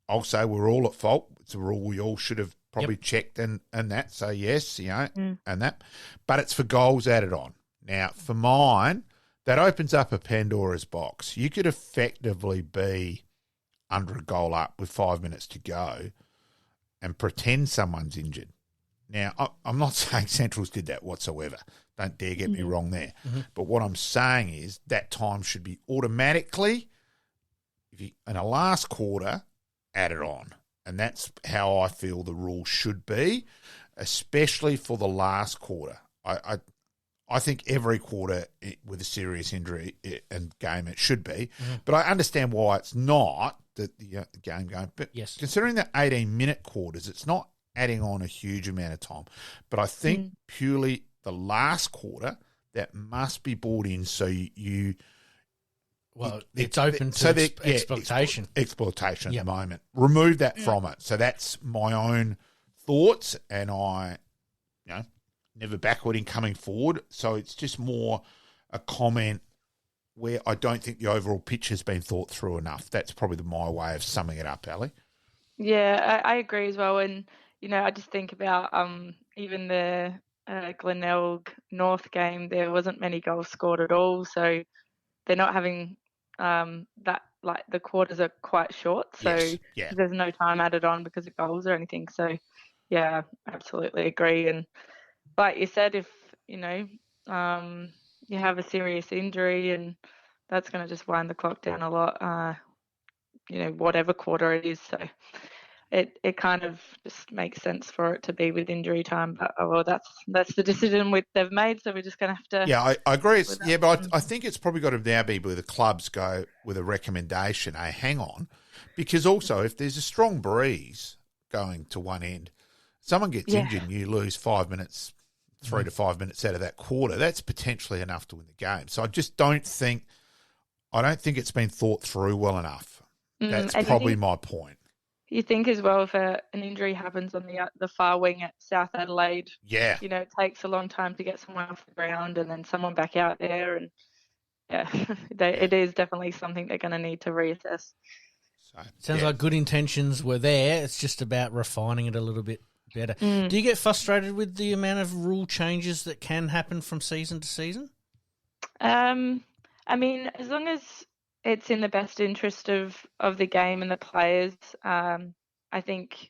Speaker 2: I'll say we're all at fault. It's a rule we all should have probably checked and that. So, yes, and that. But it's for goals added on. Now, for mine, that opens up a Pandora's box. You could effectively be under a goal up with 5 minutes to go and pretend someone's injured. Now, I'm not saying Centrals did that whatsoever. Don't dare get me wrong there. But what I'm saying is that time should be automatically, in a last quarter, added on. And that's how I feel the rule should be, especially for the last quarter. I think every quarter with a serious injury and game it should be. But I understand why it's not the game going. But considering the 18-minute quarters, it's not adding on a huge amount of time. But I think purely the last quarter, that must be brought in so you
Speaker 4: it's open to exploitation.
Speaker 2: Exploitation at the moment. Remove that from it. So that's my own thoughts, and I, never backward in coming forward. So it's just more a comment where I don't think the overall pitch has been thought through enough. That's probably my way of summing it up, Ali.
Speaker 5: Yeah, I agree as well. And, I just think about even the Glenelg North game, there wasn't many goals scored at all. So they're not having that, like, the quarters are quite short. So there's no time added on because of goals or anything. So, yeah, absolutely agree. And like you said, if, you have a serious injury, and that's going to just wind the clock down a lot, whatever quarter it is. So it kind of just makes sense for it to be with injury time. But, that's the decision they've made, so we're just going to have to...
Speaker 2: Yeah, I agree. But I think it's probably got to now be where the clubs go with a recommendation, hang on, because also if there's a strong breeze going to one end, someone gets injured and you lose 5 minutes, 3 to 5 minutes out of that quarter, that's potentially enough to win the game. So I just don't think it's been thought through well enough. That's probably my point.
Speaker 5: You think as well, if an injury happens on the far wing at South Adelaide, it takes a long time to get someone off the ground and then someone back out there, and it is definitely something they're going to need to reassess.
Speaker 4: Sounds like good intentions were there. It's just about refining it a little bit better. Do you get frustrated with the amount of rule changes that can happen from season to season?
Speaker 5: I mean, as long as it's in the best interest of the game and the players, I think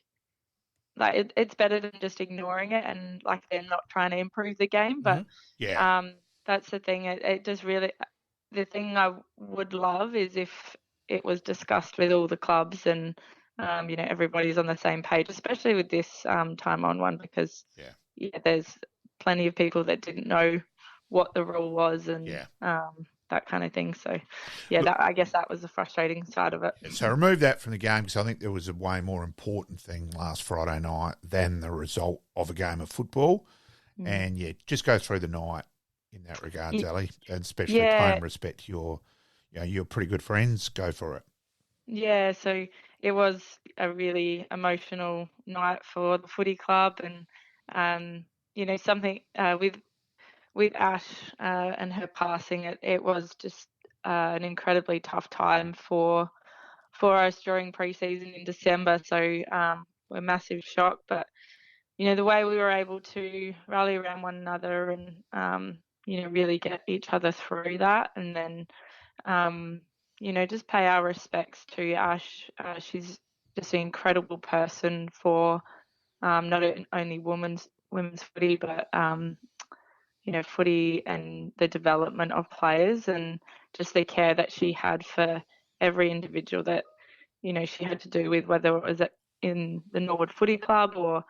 Speaker 5: like it's better than just ignoring it and like they're not trying to improve the game. But that's the thing. It just really, the thing I would love is if it was discussed with all the clubs and everybody's on the same page, especially with this time on one, because there's plenty of people that didn't know what the rule was and that kind of thing. So, yeah, I guess that was the frustrating side of it.
Speaker 2: So remove that from the game, because I think there was a way more important thing last Friday night than the result of a game of football. And, just go through the night in that regard, Ali, and especially paying respect to your pretty good friends. Go for it. Yeah,
Speaker 5: so it was a really emotional night for the footy club, and something with Ash and her passing, it was just an incredibly tough time for us during pre-season in December. So a massive shock, but the way we were able to rally around one another and really get each other through that, and then just pay our respects to Ash. She's just an incredible person for not only women's footy, but footy and the development of players, and just the care that she had for every individual that she had to do with, whether it was in the Norwood Footy Club or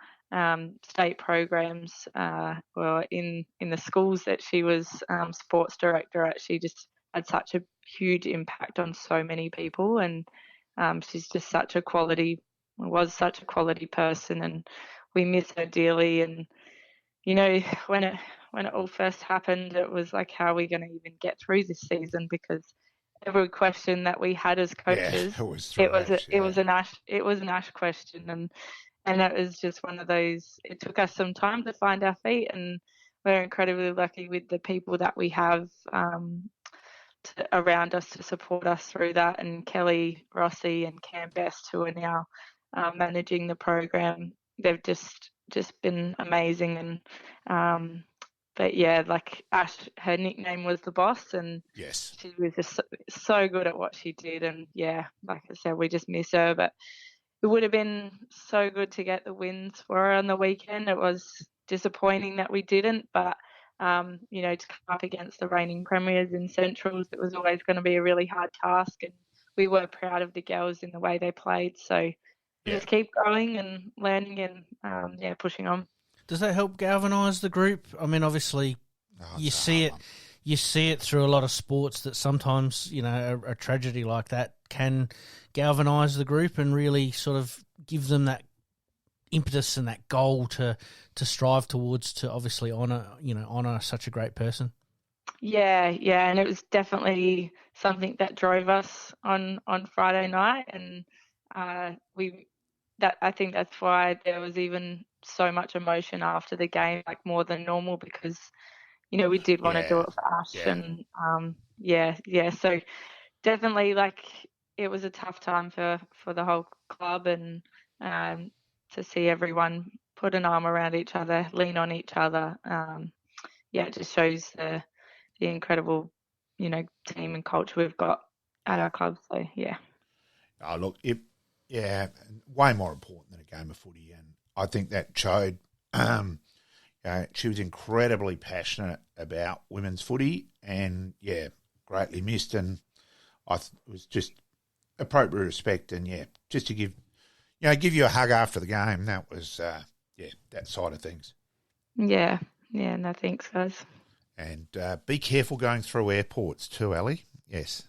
Speaker 5: state programs, or in the schools that she was sports director at. She just had such a huge impact on so many people, and she's just was such a quality person, and we miss her dearly. And when it all first happened, it was like, how are we going to even get through this season? Because every question that we had as coaches, it was an Ash question, and it was just one of those. It took us some time to find our feet, and we're incredibly lucky with the people that we have around us to support us through that. And Kelly Rossi and Cam Best, who are now managing the program, they've just been amazing. And but yeah, like Ash, her nickname was the boss, and she was just so good at what she did. And yeah, like I said, we just miss her, but it would have been so good to get the wins for her on the weekend. It was disappointing that we didn't, but to come up against the reigning premiers in Centrals, it was always going to be a really hard task, and we were proud of the girls in the way they played. So just keep growing and learning and pushing on.
Speaker 4: Does that help galvanise the group? I mean, obviously, you see it through a lot of sports that sometimes, a tragedy like that can galvanise the group and really sort of give them that impetus and that goal to strive towards, to obviously honour such a great person.
Speaker 5: Yeah, and it was definitely something that drove us on Friday night, and I think that's why there was even so much emotion after the game, like more than normal, because we did want to do it for Ash, and so definitely, like, it was a tough time for the whole club, and to see everyone put an arm around each other, lean on each other, it just shows the incredible team and culture we've got at our club. So
Speaker 2: oh, look, way more important than a game of footy, and I think that showed. She was incredibly passionate about women's footy, and greatly missed. And it was just appropriate respect, and just to give you a hug after the game. That was that side of things.
Speaker 5: Yeah, no thanks, guys.
Speaker 2: And be careful going through airports too, Ali. Yes,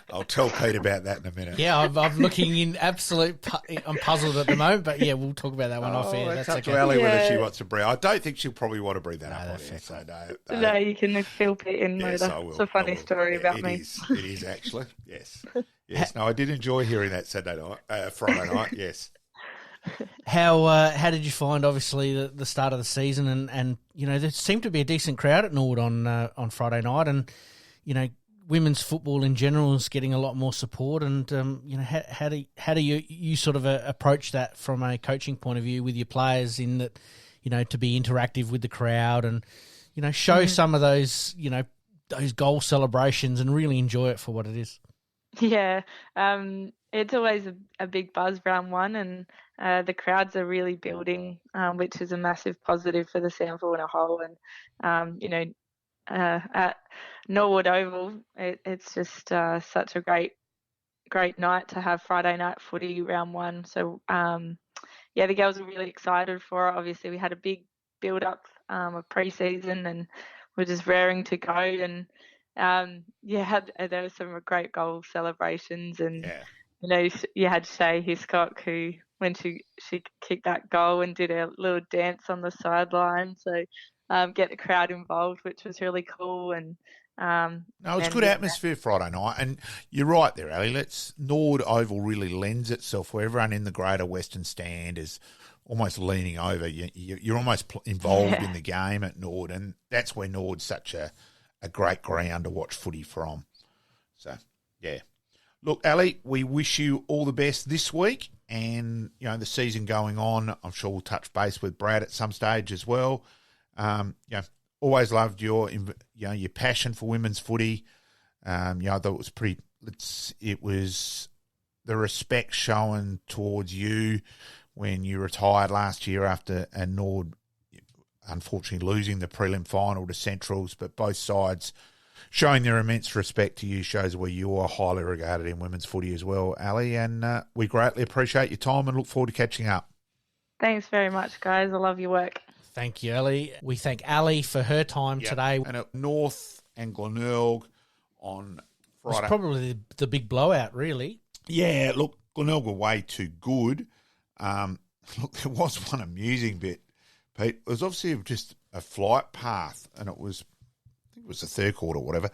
Speaker 2: I'll tell Pete about that in a minute.
Speaker 4: Yeah, I'm looking in absolute. I'm puzzled at the moment, but we'll talk about that one off air.
Speaker 2: That's up to Ali whether she wants to breathe. I don't think she'll probly want to breathe that up. So
Speaker 5: no, you can fill Pete in later. It's a funny story about me.
Speaker 2: It is actually. Yes. No, I did enjoy hearing that Friday night. Yes.
Speaker 4: How did you find, obviously, the start of the season, and there seemed to be a decent crowd at Norwood on Friday night, and women's football in general is getting a lot more support, and how do you sort of approach that from a coaching point of view with your players, in that to be interactive with the crowd and show some of those those goal celebrations and really enjoy it for what it is?
Speaker 5: Yeah, it's always a big buzz round one, and the crowds are really building, which is a massive positive for the SANFL in a whole. And at Norwood Oval, it's just such a great night to have Friday night footy round one. So the girls are really excited for it. Obviously, we had a big build up of pre-season, and we're just raring to go. And there were some great goal celebrations, and you had Shay Hiscock, who when she kicked that goal and did a little dance on the sideline, so get the crowd involved, which was really cool. And
Speaker 2: it's good atmosphere Friday night, and you're right there, Ali. Nord Oval really lends itself where everyone in the greater Western Stand is almost leaning over. You're almost involved in the game at Nord, and that's where Nord's such a great ground to watch footy from. So, yeah. Look, Ali, we wish you all the best this week, and the season going on. I'm sure we'll touch base with Brad at some stage as well. Always loved your passion for women's footy. I thought it was pretty. It was the respect shown towards you when you retired last year after Nord, unfortunately losing the prelim final to Centrals, but both sides showing their immense respect to you shows where you are highly regarded in women's footy as well, Ali. And we greatly appreciate your time and look forward to catching up.
Speaker 5: Thanks very much, guys. I love your work.
Speaker 4: Thank you, Ali. We thank Ali for her time today.
Speaker 2: And at North and Glenelg on Friday.
Speaker 4: It's probably the big blowout, really.
Speaker 2: Yeah, look, Glenelg were way too good. Look, there was one amusing bit, Pete. It was obviously just a flight path, and it was the third quarter or whatever,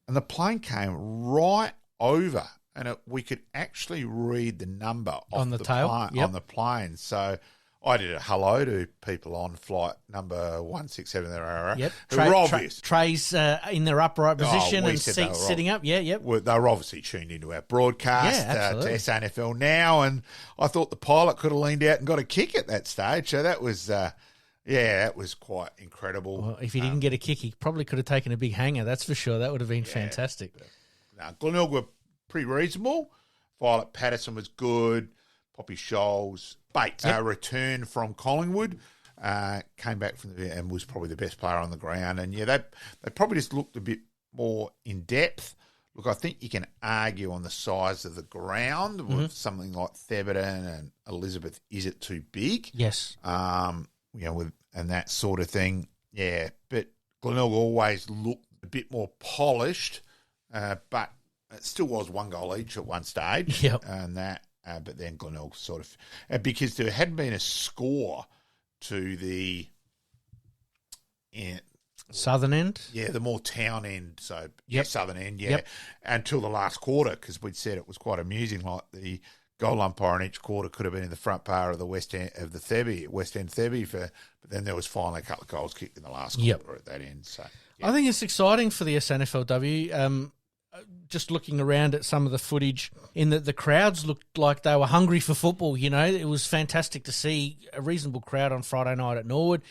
Speaker 2: and the plane came right over, and we could actually read the number
Speaker 4: on the tail
Speaker 2: on the plane. So I did a hello to people on flight number 167.
Speaker 4: Yep.
Speaker 2: Were obvious.
Speaker 4: Trays in their upright position and seats sitting up. Yeah, yep.
Speaker 2: They were obviously tuned into our broadcast to SANFL Now, and I thought the pilot could have leaned out and got a kick at that stage. So that was... that was quite incredible.
Speaker 4: Well, if he didn't get a kick, he probably could have taken a big hanger, that's for sure. That would have been fantastic.
Speaker 2: Glenelg were pretty reasonable. Violet Patterson was good. Poppy Scholes. Bates returned from Collingwood, came back from and was probably the best player on the ground. And, they probably just looked a bit more in depth. Look, I think you can argue on the size of the ground with something like Theberton and Elizabeth. Is it too big?
Speaker 4: Yes.
Speaker 2: And that sort of thing. Yeah, but Glenelg always looked a bit more polished, but it still was one goal each at one stage.
Speaker 4: Yep.
Speaker 2: And but then Glenelg sort of, because there hadn't been a score to the
Speaker 4: southern end?
Speaker 2: Yeah, the more town end. So, southern end, until the last quarter, because we'd said it was quite amusing, like the goal umpire in each quarter could have been in the front bar of the West End Thebby, but then there was finally a couple of goals kicked in the last quarter at that end. So
Speaker 4: I think it's exciting for the SANFLW. Just looking around at some of the footage, in that the crowds looked like they were hungry for football. It was fantastic to see a reasonable crowd on Friday night at Norwood.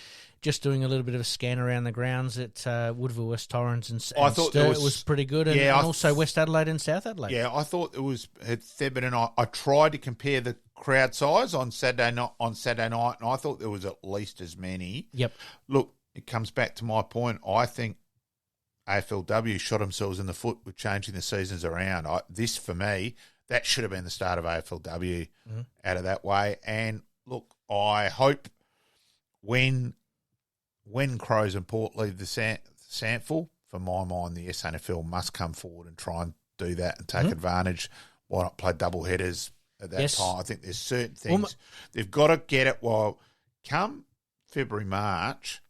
Speaker 4: Just doing a little bit of a scan around the grounds at Woodville, West Torrens and Sturt was pretty good, and also West Adelaide and South Adelaide.
Speaker 2: Yeah, I thought it was at Theberton. I tried to compare the crowd size on Saturday night, and I thought there was at least as many.
Speaker 4: Yep.
Speaker 2: Look, it comes back to my point. I think AFLW shot themselves in the foot with changing the seasons around. This, for me, that should have been the start of AFLW out of that way. And look, I hope when Crows and Port leave the SANFL, for my mind, the SANFL must come forward and try and do that and take advantage. Why not play double headers at that time? I think there's certain things they've got to get it. Well, come February, March,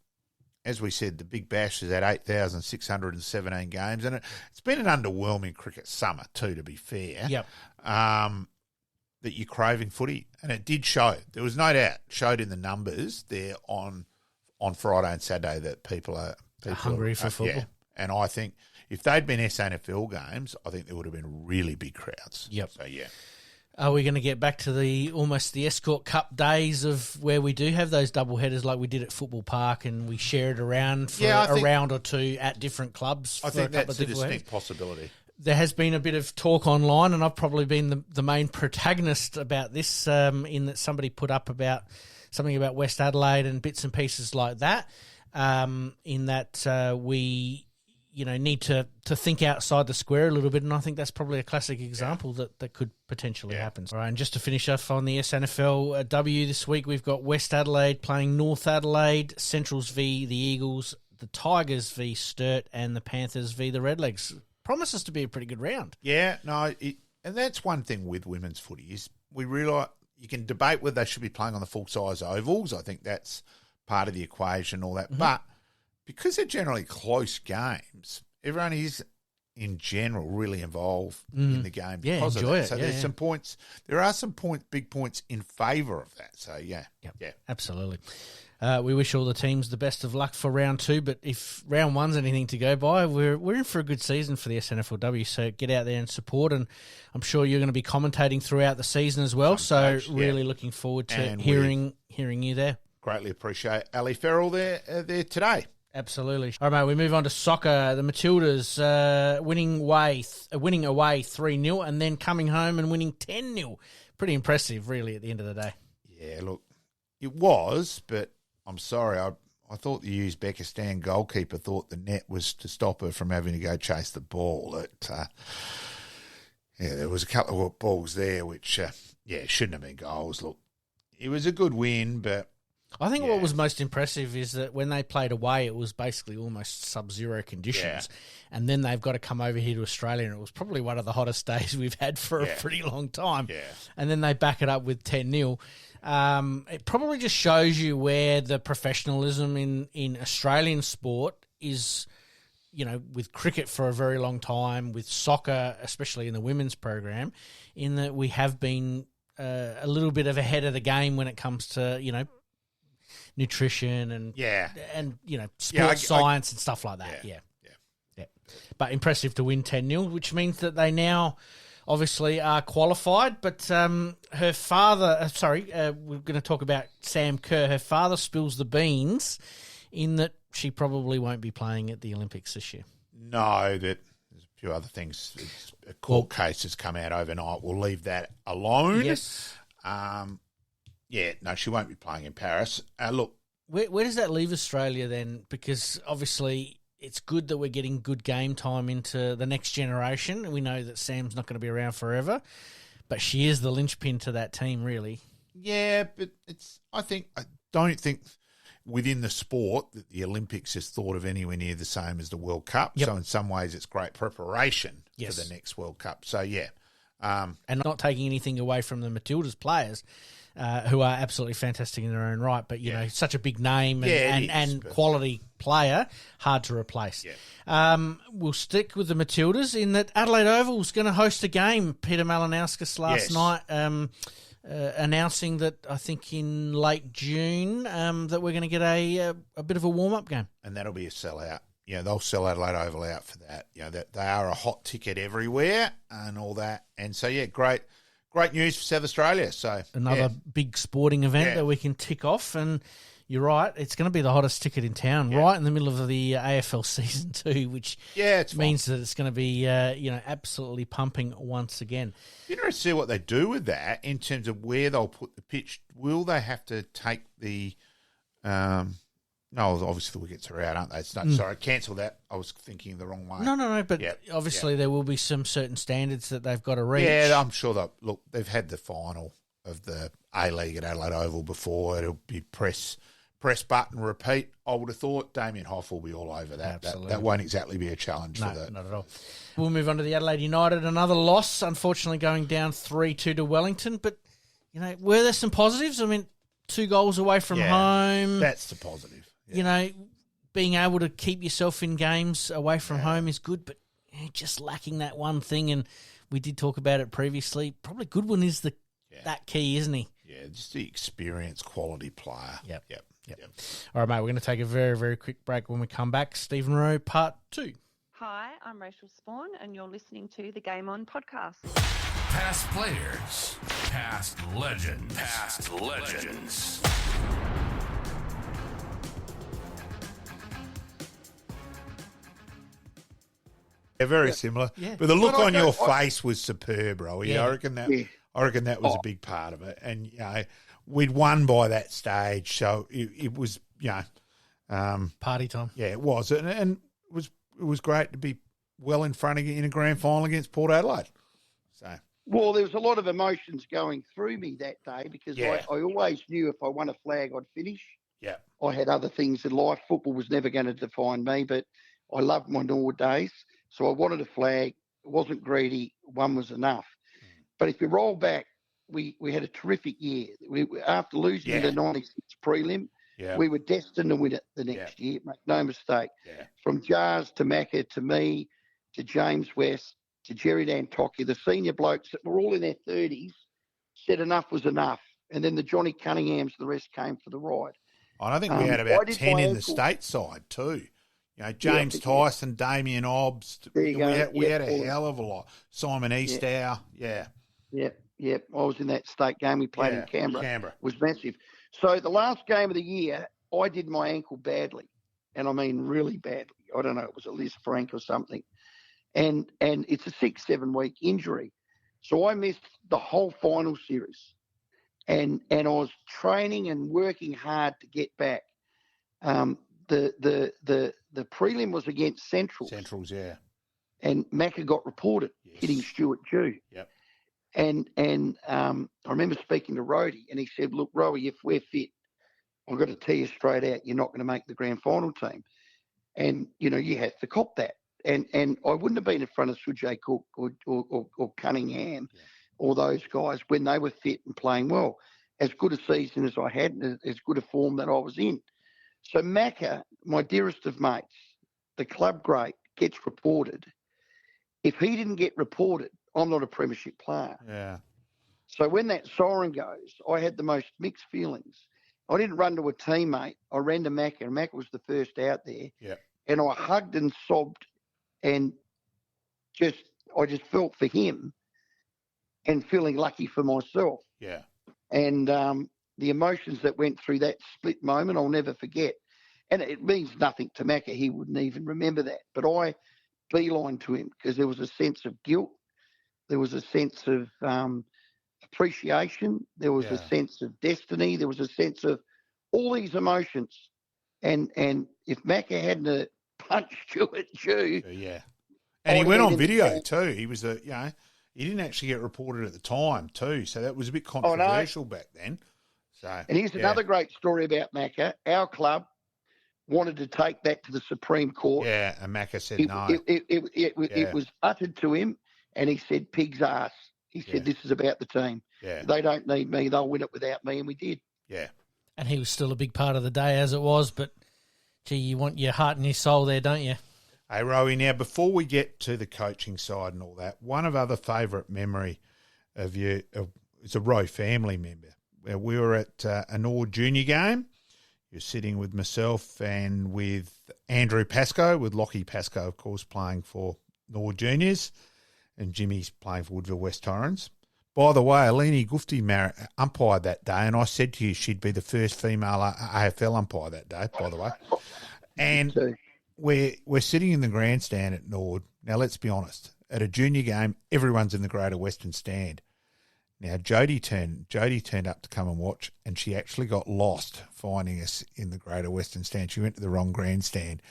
Speaker 2: as we said, the Big Bash is at 8,617 games, and it's been an underwhelming cricket summer too, to be fair.
Speaker 4: Yep.
Speaker 2: That you're craving footy, and it did show. There was no doubt, showed in the numbers there on Friday and Saturday that people are
Speaker 4: hungry for football.
Speaker 2: Yeah. And I think if they'd been SANFL games, I think there would have been really big crowds.
Speaker 4: Yep.
Speaker 2: So, yeah.
Speaker 4: Are we going to get back to the Escort Cup days of where we do have those double headers like we did at Football Park, and we share it around for a round or two at different clubs?
Speaker 2: I think that's a distinct possibility.
Speaker 4: There has been a bit of talk online, and I've probably been the main protagonist about this, in that somebody put up about something about West Adelaide and bits and pieces like that, in that we need to think outside the square a little bit, and I think that's probably a classic example that could potentially happen. All right, and just to finish off on the SANFL W this week, we've got West Adelaide playing North Adelaide, Centrals v the Eagles, the Tigers v Sturt, and the Panthers v the Redlegs. Promises to be a pretty good round.
Speaker 2: Yeah, no, and that's one thing with women's footy is we realise you can debate whether they should be playing on the full-size ovals. I think that's part of the equation, all that. Mm-hmm. But because they're generally close games, everyone is, in general, really involved in the game because of that. So there's some points. There are some big points in favour of that. So, yeah.
Speaker 4: Absolutely. We wish all the teams the best of luck for round 2, but if round 1's anything to go by, we're in for a good season for the SANFLW, so get out there and support, and I'm sure you're going to be commentating throughout the season as well, really looking forward to hearing you there.
Speaker 2: Greatly appreciate Ali Farrell there today.
Speaker 4: Absolutely. All right, mate, we move on to soccer. The Matildas winning away 3-0 and then coming home and winning 10-0. Pretty impressive, really, at the end of the day.
Speaker 2: Yeah, look, it was, but I'm sorry, I thought the Uzbekistan goalkeeper thought the net was to stop her from having to go chase the ball. There was a couple of balls there which, shouldn't have been goals. Look, it was a good win, but...
Speaker 4: I think what was most impressive is that when they played away, it was basically almost sub-zero conditions. Yeah. And then they've got to come over here to Australia, and it was probably one of the hottest days we've had for a pretty long time. Yeah. And then they back it up with 10-0. It probably just shows you where the professionalism in Australian sport is, with cricket for a very long time, with soccer, especially in the women's program, in that we have been a little bit of ahead of the game when it comes to, nutrition and sports science and stuff like that. Yeah. But impressive to win 10-0, which means that they now obviously are qualified. But her father, we're going to talk about Sam Kerr. Her father spills the beans in that she probably won't be playing at the Olympics this year.
Speaker 2: No, there's a few other things. A court case has come out overnight. We'll leave that alone.
Speaker 4: Yes.
Speaker 2: No, she won't be playing in Paris. Look.
Speaker 4: Where does that leave Australia then? Because obviously it's good that we're getting good game time into the next generation. We know that Sam's not going to be around forever, but she is the linchpin to that team, really.
Speaker 2: Yeah, but I don't think within the sport that the Olympics is thought of anywhere near the same as the World Cup. Yep. So in some ways it's great preparation for the next World Cup. So,
Speaker 4: and not taking anything away from the Matildas players, who are absolutely fantastic in their own right, but, such a big name and quality player, hard to replace. Yeah. We'll stick with the Matildas in that Adelaide Oval is going to host a game. Peter Malinauskas last night announcing that I think in late June that we're going to get a bit of a warm-up game.
Speaker 2: And that'll be a sellout. Yeah, they'll sell Adelaide Oval out for that. That they are a hot ticket everywhere and all that. And so, great news for South Australia. So
Speaker 4: another big sporting event that we can tick off. And you're right, it's going to be the hottest ticket in town, right in the middle of the AFL season too, which means that it's going to be absolutely pumping once again.
Speaker 2: Interesting to see what they do with that in terms of where they'll put the pitch. Will they have to take the no, obviously the wickets are out, aren't they? Sorry, cancel that. I was thinking the wrong way.
Speaker 4: No, but obviously there will be some certain standards that they've got to reach.
Speaker 2: Yeah, I'm sure they've had the final of the A-League at Adelaide Oval before. It'll be press button, repeat. I would have thought Damien Hoff will be all over that. That won't exactly be a challenge for that.
Speaker 4: Not at all. We'll move on to the Adelaide United. Another loss, unfortunately, going down 3-2 to Wellington. But, were there some positives? I mean, 2 goals away from home.
Speaker 2: That's the positive.
Speaker 4: Being able to keep yourself in games away from home is good, but just lacking that one thing. And we did talk about it previously. Probably Goodwin is that key, isn't he?
Speaker 2: Yeah, just the experienced quality player.
Speaker 4: Yep. All right, mate, we're going to take a very, very quick break. When we come back, Stephen Rowe, part 2.
Speaker 6: Hi, I'm Rachel Spawn, and you're listening to the Game On podcast.
Speaker 1: Past players, past legends.
Speaker 2: They're very similar, but the look on your face was superb, Rowie. Yeah. I reckon that was a big part of it, and we'd won by that stage, so it was
Speaker 4: party time.
Speaker 2: Yeah, it was, and it was great to be well in front of you in a grand final against Port Adelaide. So.
Speaker 3: Well, there was a lot of emotions going through me that day because I always knew if I won a flag, I'd finish.
Speaker 2: Yeah.
Speaker 3: I had other things in life. Football was never going to define me, but I loved my Nord days. So I wanted a flag. It wasn't greedy. One was enough. But if you roll back, we had a terrific year. After losing the 96 prelim, we were destined to win it the next year, make no mistake.
Speaker 2: Yeah.
Speaker 3: From Jars to Macca to me to James West to Jerry Dantocchi, the senior blokes that were all in their 30s said enough was enough. And then the Johnny Cunninghams, the rest came for the ride.
Speaker 2: And I think we had about 10 in the stateside too. You know, James Tyson, Damien Obbs. We had a hell of a lot. Simon Eastow. Yeah.
Speaker 3: Yep. I was in that state game we played in Canberra. It was massive. So the last game of the year, I did my ankle badly. And I mean really badly. I don't know, it was a Liz Frank or something. And it's a 6-7 week injury. So I missed the whole final series. And I was training and working hard to get back. The prelim was against Centrals.
Speaker 2: Centrals, yeah.
Speaker 3: And Macca got reported hitting Stuart Dew.
Speaker 2: Yep.
Speaker 3: And I remember speaking to Rhodey, and he said, "Look, Rhodey, if we're fit, I've got to tell you straight out, you're not going to make the grand final team." And you have to cop that. And I wouldn't have been in front of Sujay Cook or Cunningham or those guys when they were fit and playing well. As good a season as I had, and as good a form that I was in. So Macca, my dearest of mates, the club great, gets reported. If he didn't get reported, I'm not a premiership player.
Speaker 2: Yeah.
Speaker 3: So when that siren goes, I had the most mixed feelings. I didn't run to a teammate. I ran to Macca, and Macca was the first out there.
Speaker 2: Yeah.
Speaker 3: And I hugged and sobbed, and I just felt for him, and feeling lucky for myself.
Speaker 2: Yeah.
Speaker 3: And the emotions that went through that split moment, I'll never forget. And it means nothing to Macca. He wouldn't even remember that. But I beeline to him because there was a sense of guilt. There was a sense of appreciation. There was a sense of destiny. There was a sense of all these emotions. And if Macca hadn't punched Stuart Dew...
Speaker 2: And he went on video too. He was he didn't actually get reported at the time too, so that was a bit controversial back then. So,
Speaker 3: and here's another great story about Macca. Our club wanted to take that to the Supreme Court.
Speaker 2: Yeah, and Macca said no.
Speaker 3: It was uttered to him, and he said, "Pig's ass." He said, "This is about the team.
Speaker 2: Yeah.
Speaker 3: They don't need me. They'll win it without me," and we did.
Speaker 2: Yeah.
Speaker 4: And he was still a big part of the day as it was, but, gee, you want your heart and your soul there, don't you?
Speaker 2: Hey, Rowie, now before we get to the coaching side and all that, one of other favourite memory of you is a Rowe family member. We were at a Nord junior game. You're sitting with myself and with Andrew Pascoe, with Lockie Pascoe, of course, playing for Nord juniors, and Jimmy's playing for Woodville West Torrens. By the way, Alini Gufti umpired that day, and I said to you she'd be the first female AFL umpire that day, by the way. And we're sitting in the grandstand at Nord. Now, let's be honest. At a junior game, everyone's in the Greater Western Stand. Now, Jodie turned up to come and watch, and she actually got lost finding us in the Greater Western Stand. She went to the wrong grandstand,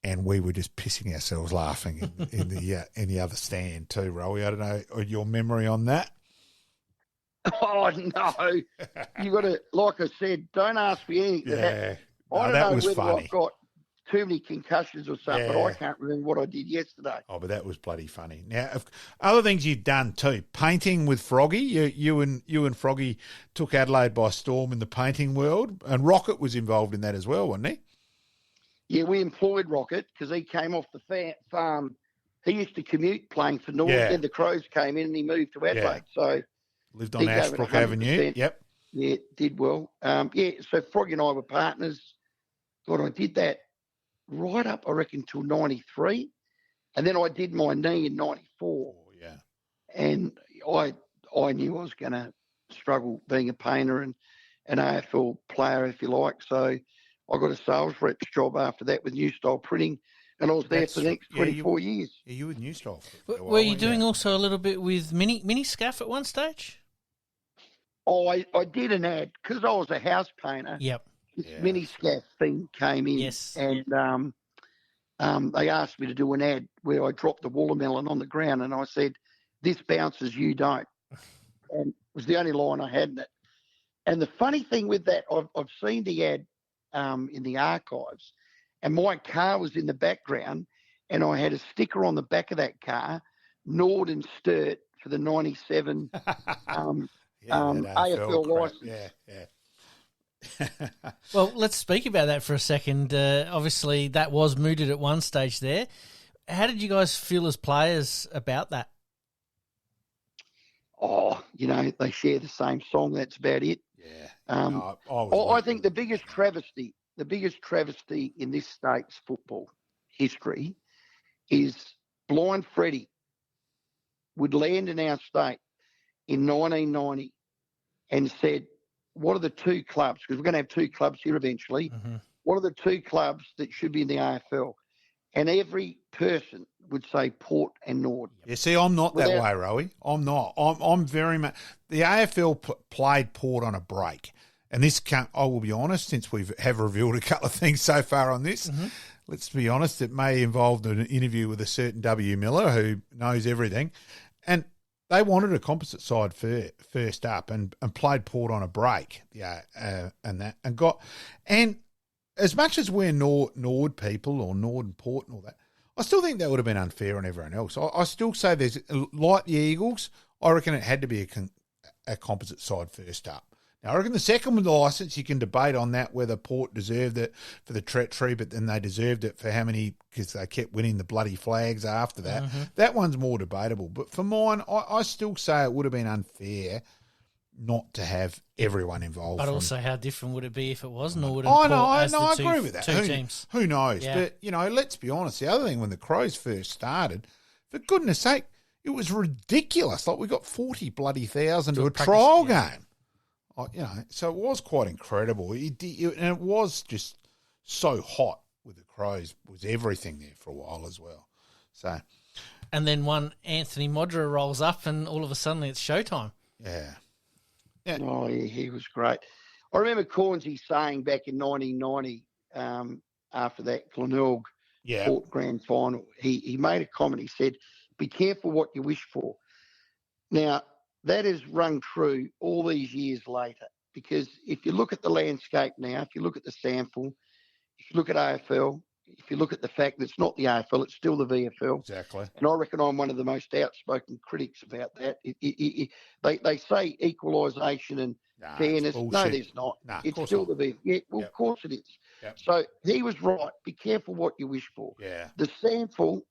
Speaker 2: and we were just pissing ourselves laughing in the other stand too, Rowie. I don't know your memory on that.
Speaker 3: Oh, no. You got to, like I said, don't ask me anything.
Speaker 2: Yeah.
Speaker 3: I don't know whether
Speaker 2: funny.
Speaker 3: I've got too many concussions or something, but I can't remember what I did yesterday.
Speaker 2: Oh, but that was bloody funny. Now, other things you've done too, painting with Froggy. You and Froggy took Adelaide by storm in the painting world, and Rocket was involved in that as well, wasn't he?
Speaker 3: Yeah, we employed Rocket because he came off the farm. He used to commute playing for North, then the Crows came in and he moved to Adelaide. So
Speaker 2: lived on Ashbrook Avenue. Yep.
Speaker 3: Yeah, did well. So Froggy and I were partners. God, I did that right up, I reckon, till 93. And then I did my knee in 94.
Speaker 2: Oh, yeah.
Speaker 3: And I knew I was going to struggle being a painter and an AFL player, if you like. So I got a sales rep's job after that with New Style Printing, and I was there for the next 24 years.
Speaker 2: Yeah, you were New Style.
Speaker 4: Were you doing also a little bit with mini scaff at one stage?
Speaker 3: Oh, I did an ad because I was a house painter.
Speaker 4: Yep.
Speaker 3: This mini scaff thing came in, and they asked me to do an ad where I dropped the watermelon on the ground, and I said, "This bounces, you don't." And it was the only line I had in it. And the funny thing with that, I've seen the ad in the archives, and my car was in the background, and I had a sticker on the back of that car, Nord and Sturt for the 97 AFL license.
Speaker 2: Yeah.
Speaker 4: Well, let's speak about that for a second. Obviously, that was mooted at one stage there. How did you guys feel as players about that?
Speaker 3: Oh, they share the same song. That's about it.
Speaker 2: Yeah.
Speaker 3: I think the biggest travesty in this state's football history is Blind Freddie would land in our state in 1990 and said, what are the two clubs, because we're going to have two clubs here eventually, what are the two clubs that should be in the AFL? And every person would say Port and Nord.
Speaker 2: Yeah, see, I'm not that way, Rowie. I'm not. I'm very much... The AFL played Port on a break. And this can't... I will be honest, since we have revealed a couple of things so far on this, let's be honest, it may involve an interview with a certain W. Miller who knows everything. And they wanted a composite side first up and played Port on a break. And as much as we're Nord people or Nord and Port and all that, I still think that would have been unfair on everyone else. I still say there's, like the Eagles, I reckon it had to be a composite side first up. Now, I reckon the second with the licence, you can debate on that, whether Port deserved it for the treachery, but then they deserved it for how many, because they kept winning the bloody flags after that. That one's more debatable. But for mine, I still say it would have been unfair not to have everyone involved.
Speaker 4: But also, how different would it be if it was Nord?
Speaker 2: I agree with that.
Speaker 4: Two teams.
Speaker 2: Who knows?
Speaker 4: Yeah.
Speaker 2: But, let's be honest. The other thing, when the Crows first started, for goodness sake, it was ridiculous. Like, we got 40 bloody thousand to a trial game. So it was quite incredible. And it was just so hot with the Crows. It was everything there for a while as well. So,
Speaker 4: and then one Anthony Modra rolls up, and all of a sudden it's showtime.
Speaker 2: Yeah.
Speaker 3: Oh, yeah, he was great. I remember Cornsey saying back in 1990, after that Glenelg Port Grand Final, he made a comment. He said, "Be careful what you wish for." Now, that has rung true all these years later, because if you look at the landscape now, if you look at the SANFL, if you look at AFL, if you look at the fact that it's not the AFL, it's still the VFL.
Speaker 2: Exactly.
Speaker 3: And I reckon I'm one of the most outspoken critics about that. They say equalisation and fairness. No, there's not. It's still the VFL. Yeah, well, of course it is.
Speaker 2: Yep.
Speaker 3: So he was right. Be careful what you wish for.
Speaker 2: Yeah.
Speaker 3: The SANFL,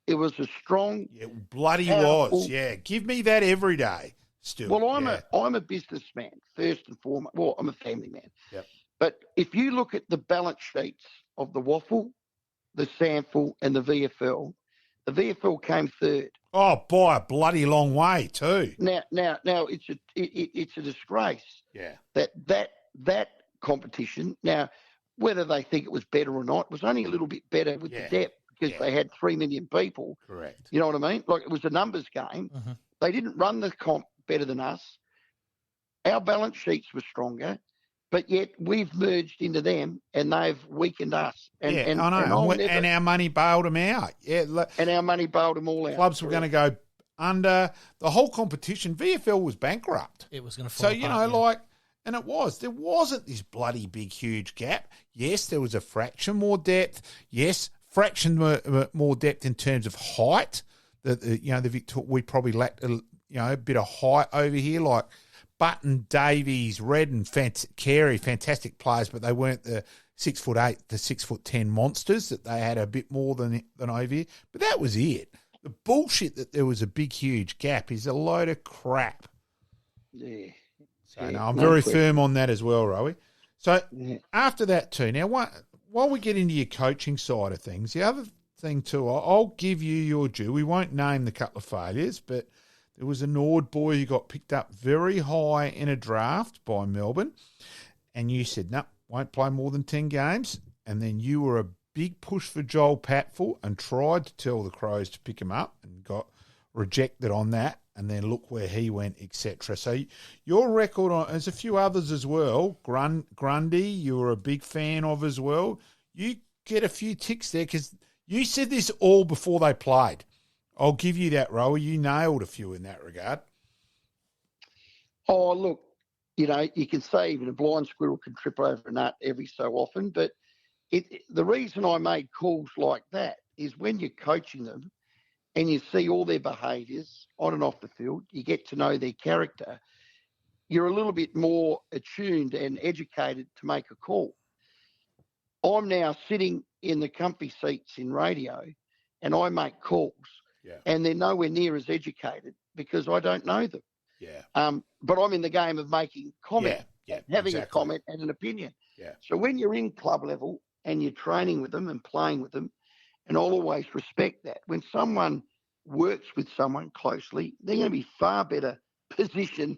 Speaker 3: it was a strong...
Speaker 2: Yeah, bloody powerful, was. Yeah, give me that every day. Still.
Speaker 3: Well, I'm a businessman, first and foremost. Well, I'm a family man.
Speaker 2: Yep.
Speaker 3: But if you look at the balance sheets of the Waffle, the SANFL and the VFL came third.
Speaker 2: Oh, by a bloody long way too.
Speaker 3: Now, it's a disgrace.
Speaker 2: Yeah.
Speaker 3: That competition. Now, whether they think it was better or not, was only a little bit better with the depth, because they had 3 million people.
Speaker 2: Correct.
Speaker 3: You know what I mean? Like, it was a numbers game. They didn't run the comp better than us. Our balance sheets were stronger. But yet we've merged into them, and they've weakened us. And
Speaker 2: I know. And our money bailed them out. Yeah,
Speaker 3: and our money bailed them all out.
Speaker 2: Clubs were going to go under. The whole competition, VFL was bankrupt.
Speaker 4: It was going to fall apart,
Speaker 2: and it was. There wasn't this bloody big, huge gap. Yes, there was a fraction more depth. Yes, fraction more depth in terms of height. We probably lacked a bit of height over here, like Button, Davies, Red, and Carey, fantastic players, but they weren't the 6'8", the 6'10" monsters that they had a bit more than over here. But that was it. The bullshit that there was a big, huge gap is a load of crap.
Speaker 3: Yeah.
Speaker 2: So I'm very firm on that as well, Rowie. So after that too, now while we get into your coaching side of things, the other thing too, I'll give you your due. We won't name the couple of failures, but there was a Nord boy who got picked up very high in a draft by Melbourne, and you said, no, won't play more than 10 games. And then you were a big push for Joel Patfull and tried to tell the Crows to pick him up and got rejected on that. And then look where he went, etc. So your record on, there's a few others as well. Grundy, you were a big fan of as well. You get a few ticks there because You said this all before they played. I'll give you that, Rowie. You nailed a few in that regard.
Speaker 3: Oh, look, you can say even a blind squirrel can trip over a nut every so often, but the reason I made calls like that is when you're coaching them and you see all their behaviours on and off the field, you get to know their character, you're a little bit more attuned and educated to make a call. I'm now sitting in the comfy seats in radio and I make calls and they're nowhere near as educated because I don't know them.
Speaker 2: Yeah.
Speaker 3: But I'm in the game of making comment, having a comment and an opinion.
Speaker 2: Yeah.
Speaker 3: So when you're in club level and you're training with them and playing with them, and I'll always respect that. When someone works with someone closely, they're going to be far better position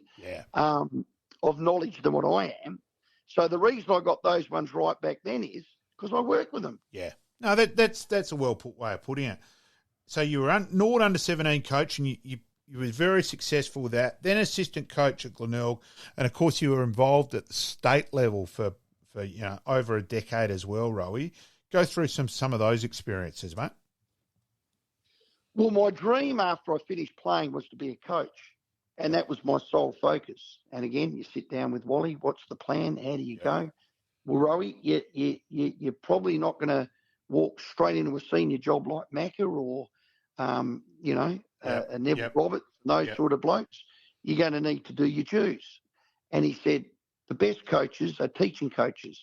Speaker 3: of knowledge than what I am. So the reason I got those ones right back then is because I work with them.
Speaker 2: Yeah. No, that's a well-put way of putting it. So you were Nord under-17 coach and you were very successful with that, then assistant coach at Glenelg, and, of course, you were involved at the state level for over a decade as well, Rowie. Go through some of those experiences, mate.
Speaker 3: Well, my dream after I finished playing was to be a coach, and that was my sole focus. And, again, you sit down with Wally, what's the plan, how do you go? Well, Rowie, you're probably not going to walk straight into a senior job like Macca or, Neville Roberts, those sort of blokes. You're going to need to do your dues. And he said, the best coaches are teaching coaches.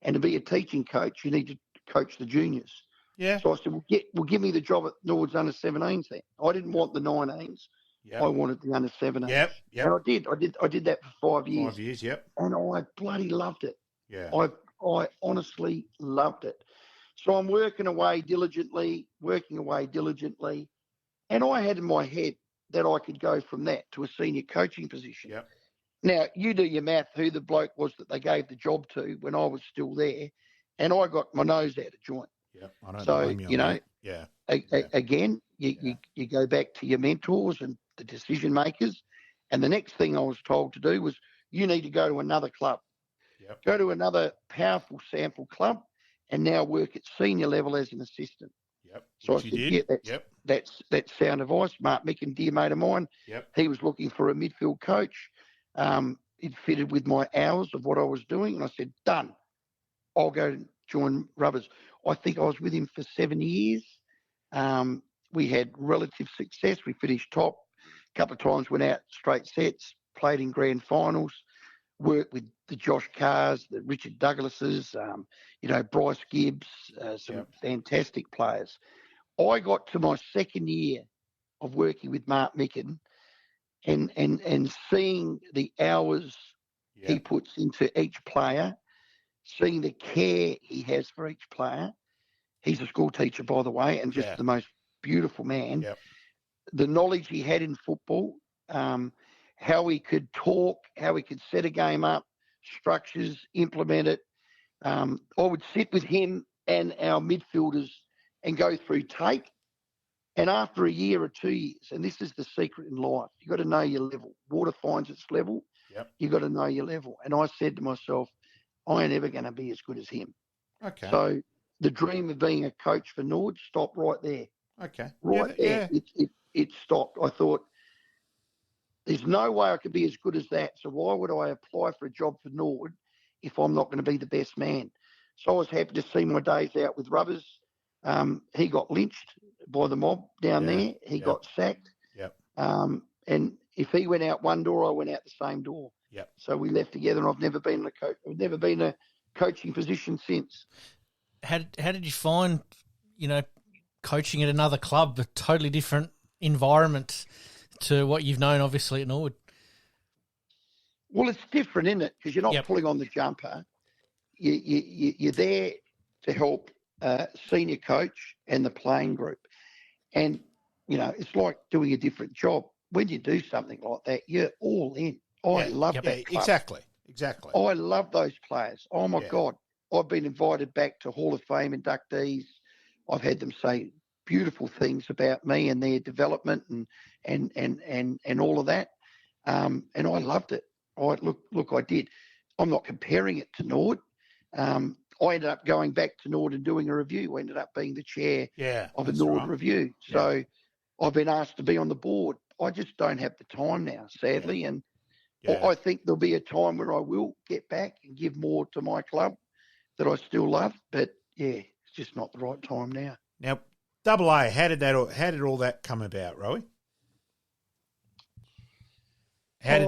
Speaker 3: And to be a teaching coach, you need to coach the juniors.
Speaker 2: Yeah.
Speaker 3: So I said, well, give me the job at Nord's under-17s then. I didn't want the 19s. Yep. I wanted the under-17s.
Speaker 2: Yep.
Speaker 3: And I did that for 5 years.
Speaker 2: 5 years, yep.
Speaker 3: And I bloody loved it.
Speaker 2: Yeah.
Speaker 3: I honestly loved it. So I'm working away diligently, and I had in my head that I could go from that to a senior coaching position.
Speaker 2: Yep.
Speaker 3: Now, you do your math, who the bloke was that they gave the job to when I was still there, and I got my nose out of joint.
Speaker 2: Yep. I don't
Speaker 3: so,
Speaker 2: blame you on that. Yeah.
Speaker 3: Again, you go back to your mentors and the decision makers, and the next thing I was told to do was you need to go to another club.
Speaker 2: Yep.
Speaker 3: Go to another powerful SANFL club and now work at senior level as an assistant.
Speaker 2: Yep.
Speaker 3: So
Speaker 2: Which
Speaker 3: I said,
Speaker 2: you did.
Speaker 3: that's sound advice. Mark Micken, dear mate of mine, he was looking for a midfield coach. It fitted with my hours of what I was doing. And I said, done. I'll go join Rubbers. I think I was with him for 7 years. We had relative success. We finished top. A couple of times went out straight sets, played in grand finals, worked with the Josh Carrs, the Richard Douglases, Bryce Gibbs, some fantastic players. I got to my second year of working with Mark Micken and seeing the hours he puts into each player, seeing the care he has for each player. He's a school teacher, by the way, and just the most beautiful man.
Speaker 2: Yep.
Speaker 3: The knowledge he had in football, how he could talk, how he could set a game up, structures, implement it. I would sit with him and our midfielders and go through tape. And after a year or 2 years, and this is the secret in life, you've got to know your level. Water finds its level.
Speaker 2: Yep.
Speaker 3: You've got to know your level. And I said to myself, I ain't ever going to be as good as him.
Speaker 2: Okay.
Speaker 3: So the dream of being a coach for Nord stopped right there.
Speaker 2: Okay.
Speaker 3: Right there. Yeah. It stopped. I thought, there's no way I could be as good as that. So why would I apply for a job for Nord if I'm not going to be the best man? So I was happy to see my days out with Rubbers. He got lynched by the mob down there. He got sacked.
Speaker 2: Yep.
Speaker 3: And if he went out one door, I went out the same door.
Speaker 2: Yep.
Speaker 3: So we left together, and I've never been in a coaching position since.
Speaker 4: How did you find, coaching at another club, a totally different environment to what you've known, obviously, at Norwood?
Speaker 3: Well, it's different, isn't it? Because you're not pulling on the jumper. You're there to help senior coach and the playing group. And, it's like doing a different job. When you do something like that, you're all in. I love that club.
Speaker 2: Exactly.
Speaker 3: I love those players. Oh, my God. I've been invited back to Hall of Fame inductees. I've had them say beautiful things about me and their development and all of that. And I loved it. I did. I'm not comparing it to Nord. I ended up going back to Nord and doing a review. I ended up being the chair of a Nord review. So I've been asked to be on the board. I just don't have the time now, sadly. And I think there'll be a time where I will get back and give more to my club that I still love. But, it's just not the right time now.
Speaker 2: Now, Double A, how did all that come about, Rowie?
Speaker 3: How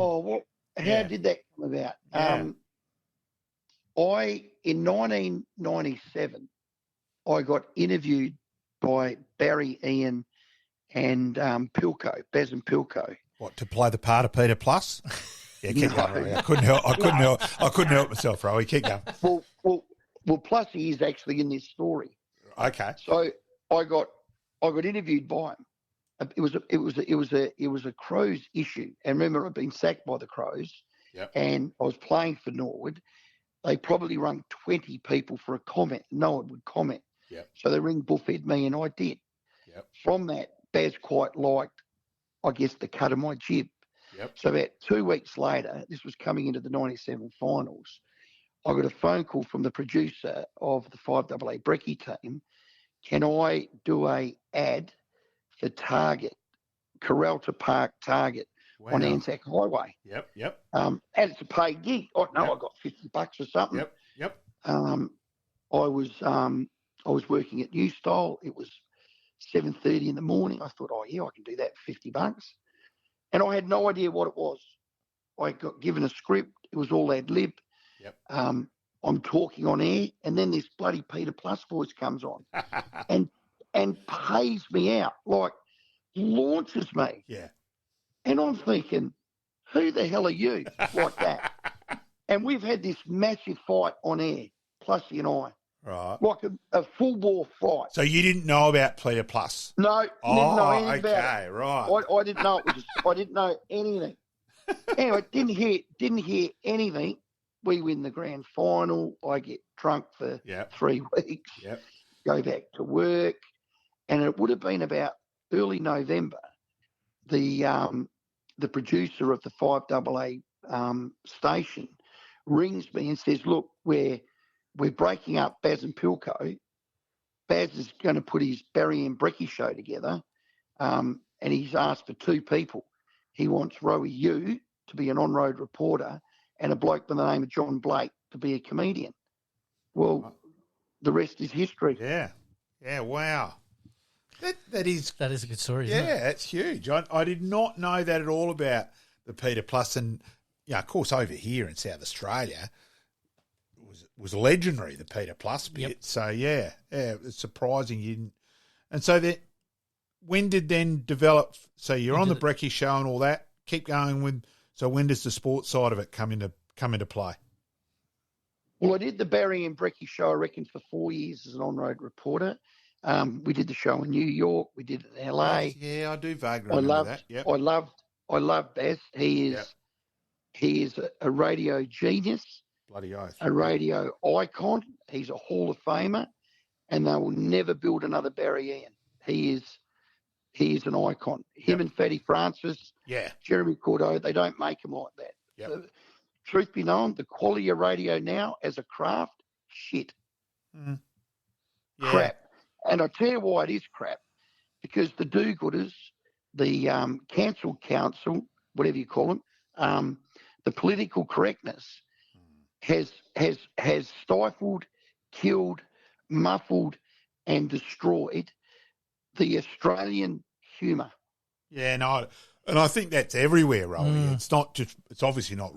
Speaker 3: did that come about? In 1997, I got interviewed by Barry, Ian, and Pilco, Baz and Pilco.
Speaker 2: What, to play the part of Peter Plus? Yeah, keep going, Rowie. I couldn't help myself, Rowie. Keep going.
Speaker 3: Well, Plussy is actually in this story.
Speaker 2: Okay.
Speaker 3: So I got interviewed by him. It was a Crows issue, and remember, I'd been sacked by the Crows, and I was playing for Norwood. They probably rung 20 people for a comment. No one would comment. So they ring buffed me, and I did. From that, Baz quite liked, I guess, the cut of my jib. So about 2 weeks later, this was coming into the 97 finals, I got a phone call from the producer of the 5AA Brekkie team. Can I do a ad for Target, Corralta Park Target on Anzac Highway? And it's a paid gig. I got $50 or something. I was working at New Style. It was 7:30 in the morning. I thought, I can do that for $50. And I had no idea what it was. I got given a script. It was all ad lib. I'm talking on air, and then this bloody Peter Plus voice comes on and pays me out, like launches me. And I'm thinking, who the hell are you? Like that. And we've had this massive fight on air, Plussy and I.
Speaker 2: Right.
Speaker 3: Like a full bore fight.
Speaker 2: So you didn't know about Peter Plus?
Speaker 3: No, didn't know anything about it.
Speaker 2: Right.
Speaker 3: I didn't know I didn't know anything. Anyway, didn't hear anything. We win the grand final. I get drunk for 3 weeks. Go back to work, and it would have been about early November. The producer of the 5AA station rings me and says, "Look, we're breaking up Baz and Pilco. Baz is going to put his Barry and Brekkie show together, and he's asked for 2 people. He wants Rowie Yu to be an on-road reporter and a bloke by the name of John Blake to be a comedian." Well, the rest is history.
Speaker 2: Yeah, wow. That is
Speaker 4: a good story, isn't it?
Speaker 2: Yeah, that's huge. I did not know that at all about the Peter Plus. And, of course, over here in South Australia, it was legendary, the Peter Plus bit. So, it's surprising you didn't. And so when did then develop? So you're on the Brekkie show and all that. Keep going with. So when does the sports side of it come into play?
Speaker 3: Well, I did the Barry and Brekkie show, I reckon, for 4 years as an on-road reporter. We did the show in New York. We did it in LA.
Speaker 2: Yeah, I do vaguely remember that. Yep.
Speaker 3: I love Baz. He is a radio genius.
Speaker 2: Bloody oath.
Speaker 3: A radio icon. He's a Hall of Famer, and they will never build another Barry Ian. He is an icon. Him and Fatty Francis, Jeremy Cordeaux, they don't make him like that. So, truth be known, the quality of radio now as a craft, shit. Crap. And I tell you why it is crap. Because the do-gooders, the cancel council, whatever you call them, the political correctness has stifled, killed, muffled, and destroyed the Australian humour.
Speaker 2: Yeah, no, and I think that's everywhere, Rowie. It's not just, it's obviously not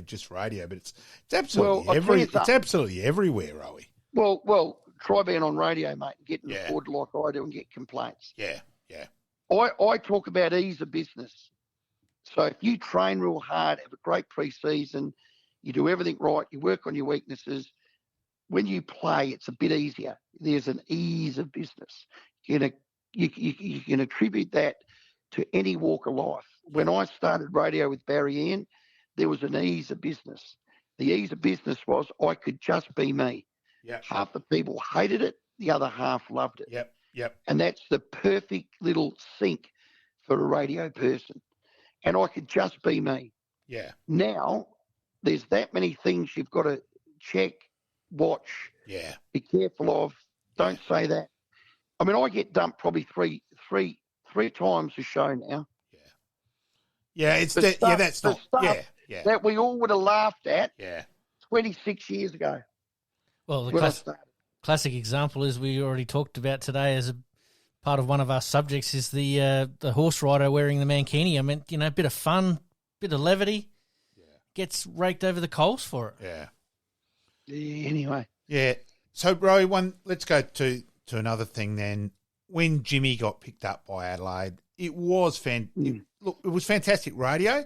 Speaker 2: just radio, but it's absolutely it's absolutely everywhere, Rowie.
Speaker 3: Well, try being on radio, mate, and getting reported like I do and get complaints.
Speaker 2: Yeah.
Speaker 3: I talk about ease of business. So if you train real hard, have a great pre-season, you do everything right, you work on your weaknesses, when you play, it's a bit easier. There's an ease of business. You can attribute that to any walk of life. When I started radio with Barry Ian, there was an ease of business. The ease of business was I could just be me. Half the people hated it, the other half loved it.
Speaker 2: Yep.
Speaker 3: And that's the perfect little sync for a radio person. And I could just be me.
Speaker 2: Yeah.
Speaker 3: Now, there's that many things you've got to check, watch,
Speaker 2: Yeah.
Speaker 3: Be careful of. Don't say that. I mean, I get dumped probably three times a show now.
Speaker 2: Yeah, it's that. Yeah, that's not. Yeah.
Speaker 3: That we all would have laughed at.
Speaker 2: Yeah.
Speaker 3: 26 years ago.
Speaker 4: Well, the classic example is we already talked about today as a part of one of our subjects is the horse rider wearing the mankini. I mean, a bit of fun, bit of levity, gets raked over the coals for it.
Speaker 2: Yeah.
Speaker 3: Anyway.
Speaker 2: Yeah. So, Roy, let's go to another thing then. When Jimmy got picked up by Adelaide, it was it was fantastic radio.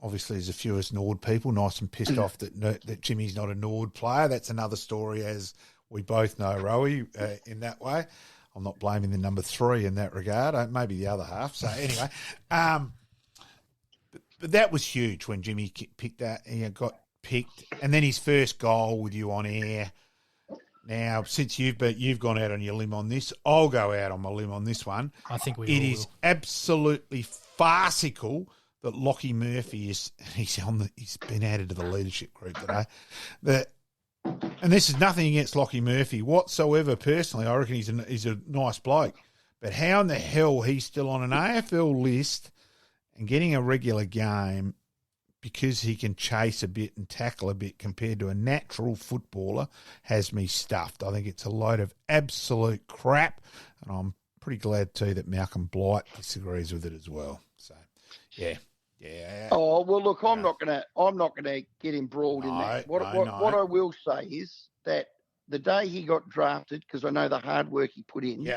Speaker 2: Obviously, there's a few us Nord people nice and pissed off that Jimmy's not a Nord player. That's another story, as we both know, Rowie, in that way. I'm not blaming the number 3 in that regard. Maybe the other half. So anyway, but that was huge when Jimmy got picked, and then his first goal with you on air. Now, since you've gone out on your limb on this, I'll go out on my limb on this one.
Speaker 4: I think
Speaker 2: it is absolutely farcical that Lockie Murphy he's been added to the leadership group today. And this is nothing against Lockie Murphy whatsoever. Personally, I reckon he's a nice bloke. But how in the hell he's still on an AFL list and getting a regular game because he can chase a bit and tackle a bit compared to a natural footballer has me stuffed. I think it's a load of absolute crap, and I'm pretty glad too that Malcolm Blight disagrees with it as well. So, yeah.
Speaker 3: Oh well, look, I'm not gonna get embroiled in that. What I will say is that the day he got drafted, because I know the hard work he put in,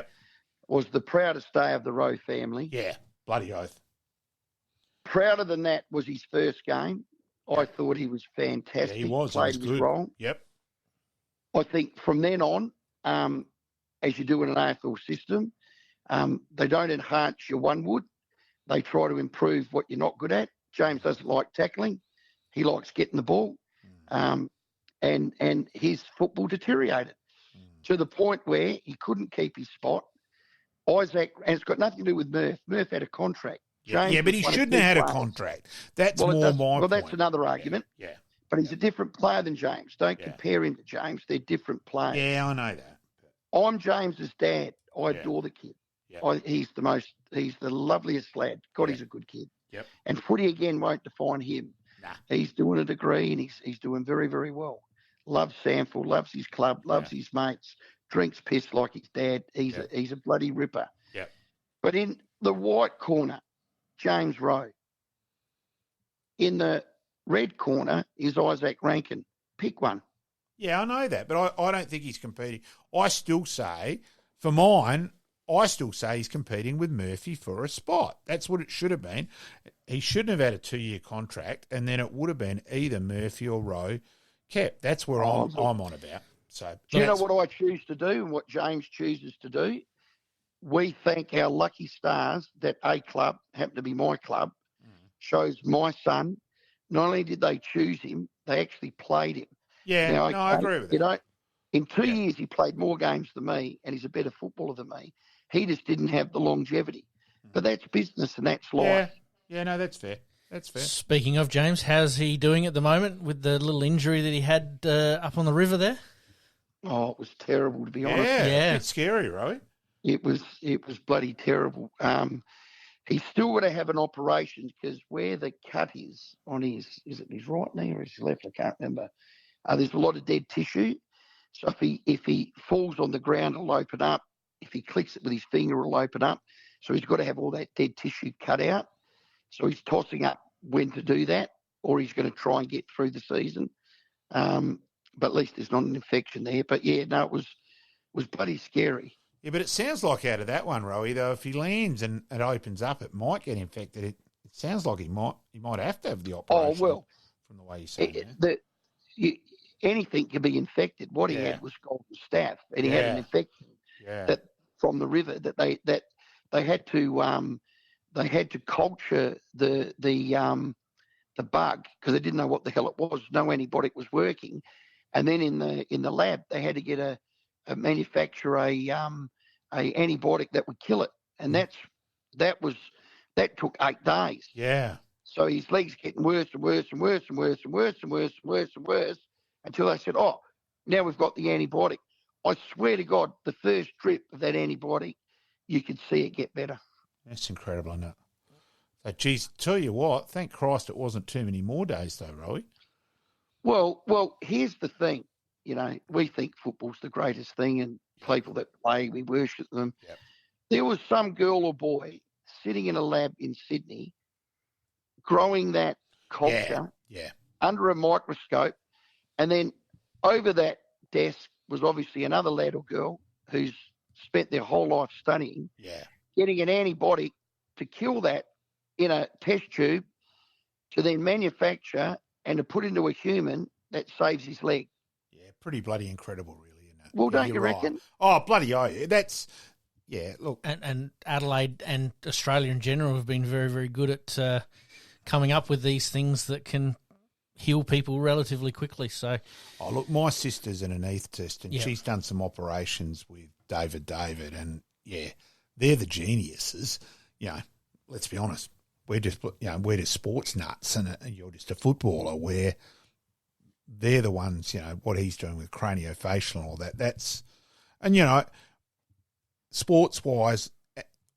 Speaker 3: was the proudest day of the Rowe family.
Speaker 2: Yeah, bloody oath.
Speaker 3: Prouder than that was his first game. I thought he was fantastic.
Speaker 2: Yeah, he was.
Speaker 3: Played
Speaker 2: his
Speaker 3: good role.
Speaker 2: Yep.
Speaker 3: I think from then on, as you do in an AFL system, they don't enhance your one wood. They try to improve what you're not good at. James doesn't like tackling. He likes getting the ball. And his football deteriorated to the point where he couldn't keep his spot. Isaac, and it's got nothing to do with Murph. Murph had a contract.
Speaker 2: Yeah, but he shouldn't have had a contract. That's more my point.
Speaker 3: That's another argument.
Speaker 2: Yeah.
Speaker 3: But he's a different player than James. Don't compare him to James. They're different players.
Speaker 2: Yeah, I know that.
Speaker 3: I'm James's dad. I adore the kid.
Speaker 2: Yep.
Speaker 3: He's the loveliest lad. God, he's a good kid.
Speaker 2: Yep.
Speaker 3: And footy again won't define him.
Speaker 2: Nah.
Speaker 3: He's doing a degree and he's doing very, very well. Loves SANFL, loves his club, loves his mates, drinks piss like his dad. He's a bloody ripper.
Speaker 2: Yep.
Speaker 3: But in the white corner, James Rowe. In the red corner is Isaac Rankin. Pick one.
Speaker 2: Yeah, I know that, but I don't think he's competing. I still say, for mine, he's competing with Murphy for a spot. That's what it should have been. He shouldn't have had a 2-year contract, and then it would have been either Murphy or Rowe kept. That's where I'm on about. So,
Speaker 3: do you know what I choose to do and what James chooses to do? We thank our lucky stars that a club, happened to be my club, shows my son. Not only did they choose him, they actually played him.
Speaker 2: Yeah,
Speaker 3: now,
Speaker 2: I agree with that.
Speaker 3: In 2 years, he played more games than me, and he's a better footballer than me. He just didn't have the longevity. But that's business and that's life.
Speaker 2: Yeah, no, that's fair. That's fair.
Speaker 4: Speaking of James, how's he doing at the moment with the little injury that he had up on the river there?
Speaker 3: Oh, it was terrible, to be honest.
Speaker 2: Yeah. It's scary, right?
Speaker 3: It was bloody terrible. He's still going to have an operation because where the cut is on is it his right knee or his left? I can't remember. There's a lot of dead tissue. So if he falls on the ground, it'll open up. If he clicks it with his finger, it'll open up. So he's got to have all that dead tissue cut out. So he's tossing up when to do that, or he's going to try and get through the season. But at least there's not an infection there. But yeah, no, it was bloody scary.
Speaker 2: Yeah, but it sounds like out of that one, Rowie, though, if he lands and it opens up, it might get infected. It sounds like he might have to have the operation.
Speaker 3: Oh, well.
Speaker 2: From the way you say it.
Speaker 3: Anything can be infected. What he had was golden staph, and he had an infection that from the river that they had to culture the bug because they didn't know what the hell it was. No antibiotic was working, and then in the lab they had to get a manufacture a antibiotic that would kill it, and that took 8 days.
Speaker 2: Yeah.
Speaker 3: So his legs getting worse and worse and worse and worse and worse and worse and worse and worse until they said, now we've got the antibiotic. I swear to God, the first drip of that antibiotic, you could see it get better.
Speaker 2: That's incredible, isn't it? So, geez, tell you what, thank Christ it wasn't too many more days though, Roy.
Speaker 3: Well, here's the thing. We think football's the greatest thing, and people that play, we worship them.
Speaker 2: Yep.
Speaker 3: There was some girl or boy sitting in a lab in Sydney growing that culture under a microscope, and then over that desk was obviously another lad or girl who's spent their whole life studying, getting an antibiotic to kill that in a test tube to then manufacture and to put into a human that saves his leg.
Speaker 2: Yeah, pretty bloody incredible, really, isn't it?
Speaker 3: Well, don't you reckon?
Speaker 2: Right. Oh, bloody that's... Yeah, look.
Speaker 4: And Adelaide and Australia in general have been very, very good at coming up with these things that can heal people relatively quickly. So,
Speaker 2: look, my sister's an anaesthetist, and she's done some operations with David, and they're the geniuses. Let's be honest, we're just sports nuts, and you're just a footballer. Where they're the ones, what he's doing with craniofacial and all that. And sports wise,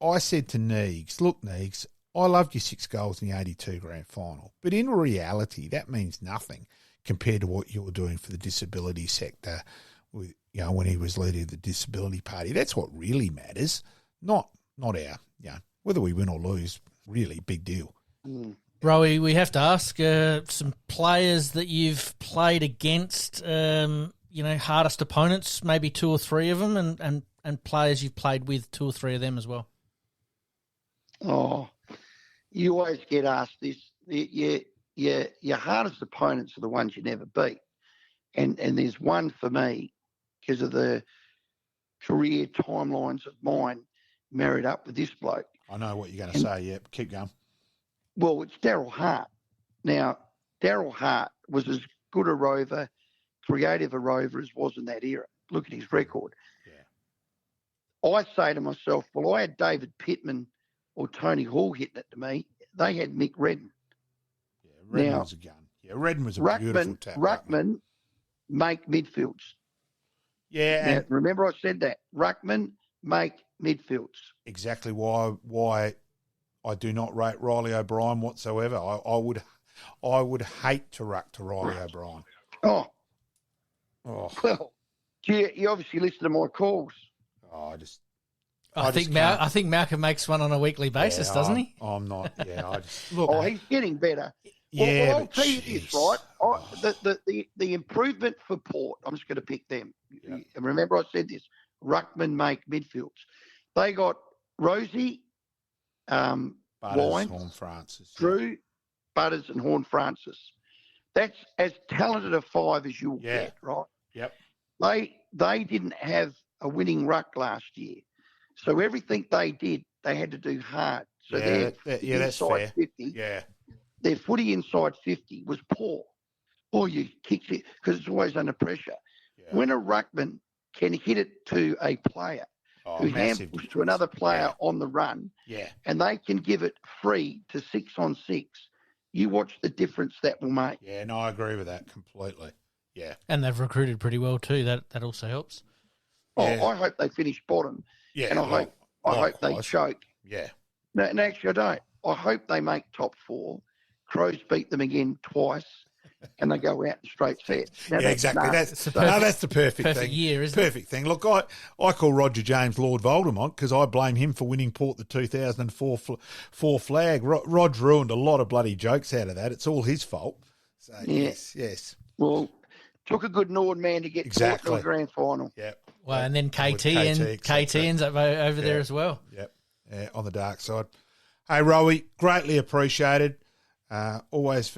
Speaker 2: I said to Neegs, look, Neegs, I loved your 6 goals in the 82 grand final, but in reality, that means nothing compared to what you were doing for the disability sector with, when he was leader of the disability party. That's what really matters, not our, whether we win or lose, really big deal.
Speaker 4: Rowie, we have to ask some players that you've played against, hardest opponents, maybe 2 or 3 of them, and players you've played with, 2 or 3 of them as well.
Speaker 3: Oh, you always get asked this. Your hardest opponents are the ones you never beat. And there's one for me because of the career timelines of mine married up with this bloke.
Speaker 2: I know what you're going to say, yep. Keep going.
Speaker 3: Well, it's Daryl Hart. Now, Daryl Hart was as good a rover, creative a rover as was in that era. Look at his record. Yeah. I say to myself, well, I had David Pittman or Tony Hall hitting it to me. They had Mick Redden.
Speaker 2: Yeah, Redden was a gun. Yeah, Redden was a beautiful tap.
Speaker 3: Ruckman make midfields.
Speaker 2: Yeah.
Speaker 3: Now, remember I said that. Ruckman make midfields.
Speaker 2: Exactly why I do not rate Riley O'Brien whatsoever. I would hate to ruck to Riley O'Brien.
Speaker 3: Oh. Well, you obviously listen to my calls.
Speaker 2: Oh,
Speaker 4: I think Malcolm makes one on a weekly basis, doesn't he?
Speaker 2: I'm not. Yeah, look.
Speaker 3: Oh, he's getting better.
Speaker 2: Yeah,
Speaker 3: well, I'll tell you this, right? The improvement for Port, I'm just going to pick them. Yeah. And remember I said this, Ruckman make midfields. They got Rosie,
Speaker 2: Butters,
Speaker 3: Wines,
Speaker 2: Horn Francis,
Speaker 3: Drew, Butters and Horn Francis. That's as talented a 5 as you'll get, right?
Speaker 2: Yep.
Speaker 3: They didn't have a winning ruck last year. So everything they did, they had to do hard. So
Speaker 2: that's fair.
Speaker 3: 50, their footy inside 50 was poor. Or you kick it because it's always under pressure. Yeah. When a ruckman can hit it to a player who handballs to another player on the run, and they can give it free to 6-on-6, you watch the difference that will make.
Speaker 2: Yeah, no, I agree with that completely. Yeah.
Speaker 4: And they've recruited pretty well too. That also helps.
Speaker 3: Oh, I hope they finish bottom. Yeah, and I hope they choke.
Speaker 2: Yeah.
Speaker 3: No, actually, I don't. I hope they make top 4. Crows beat them again twice, and they go out in straight sets. Now,
Speaker 2: exactly. That's the perfect thing.
Speaker 4: Year, isn't
Speaker 2: perfect thing. Look, I call Roger James Lord Voldemort because I blame him for winning Port the 2004 flag. Rod ruined a lot of bloody jokes out of that. It's all his fault. So, yes.
Speaker 3: Well, took a good Nord man to get Port to a grand final.
Speaker 2: Yep.
Speaker 4: Well, and then KT ends up over there as well.
Speaker 2: Yep. Yeah, on the dark side. Hey, Rowie, greatly appreciated. Always,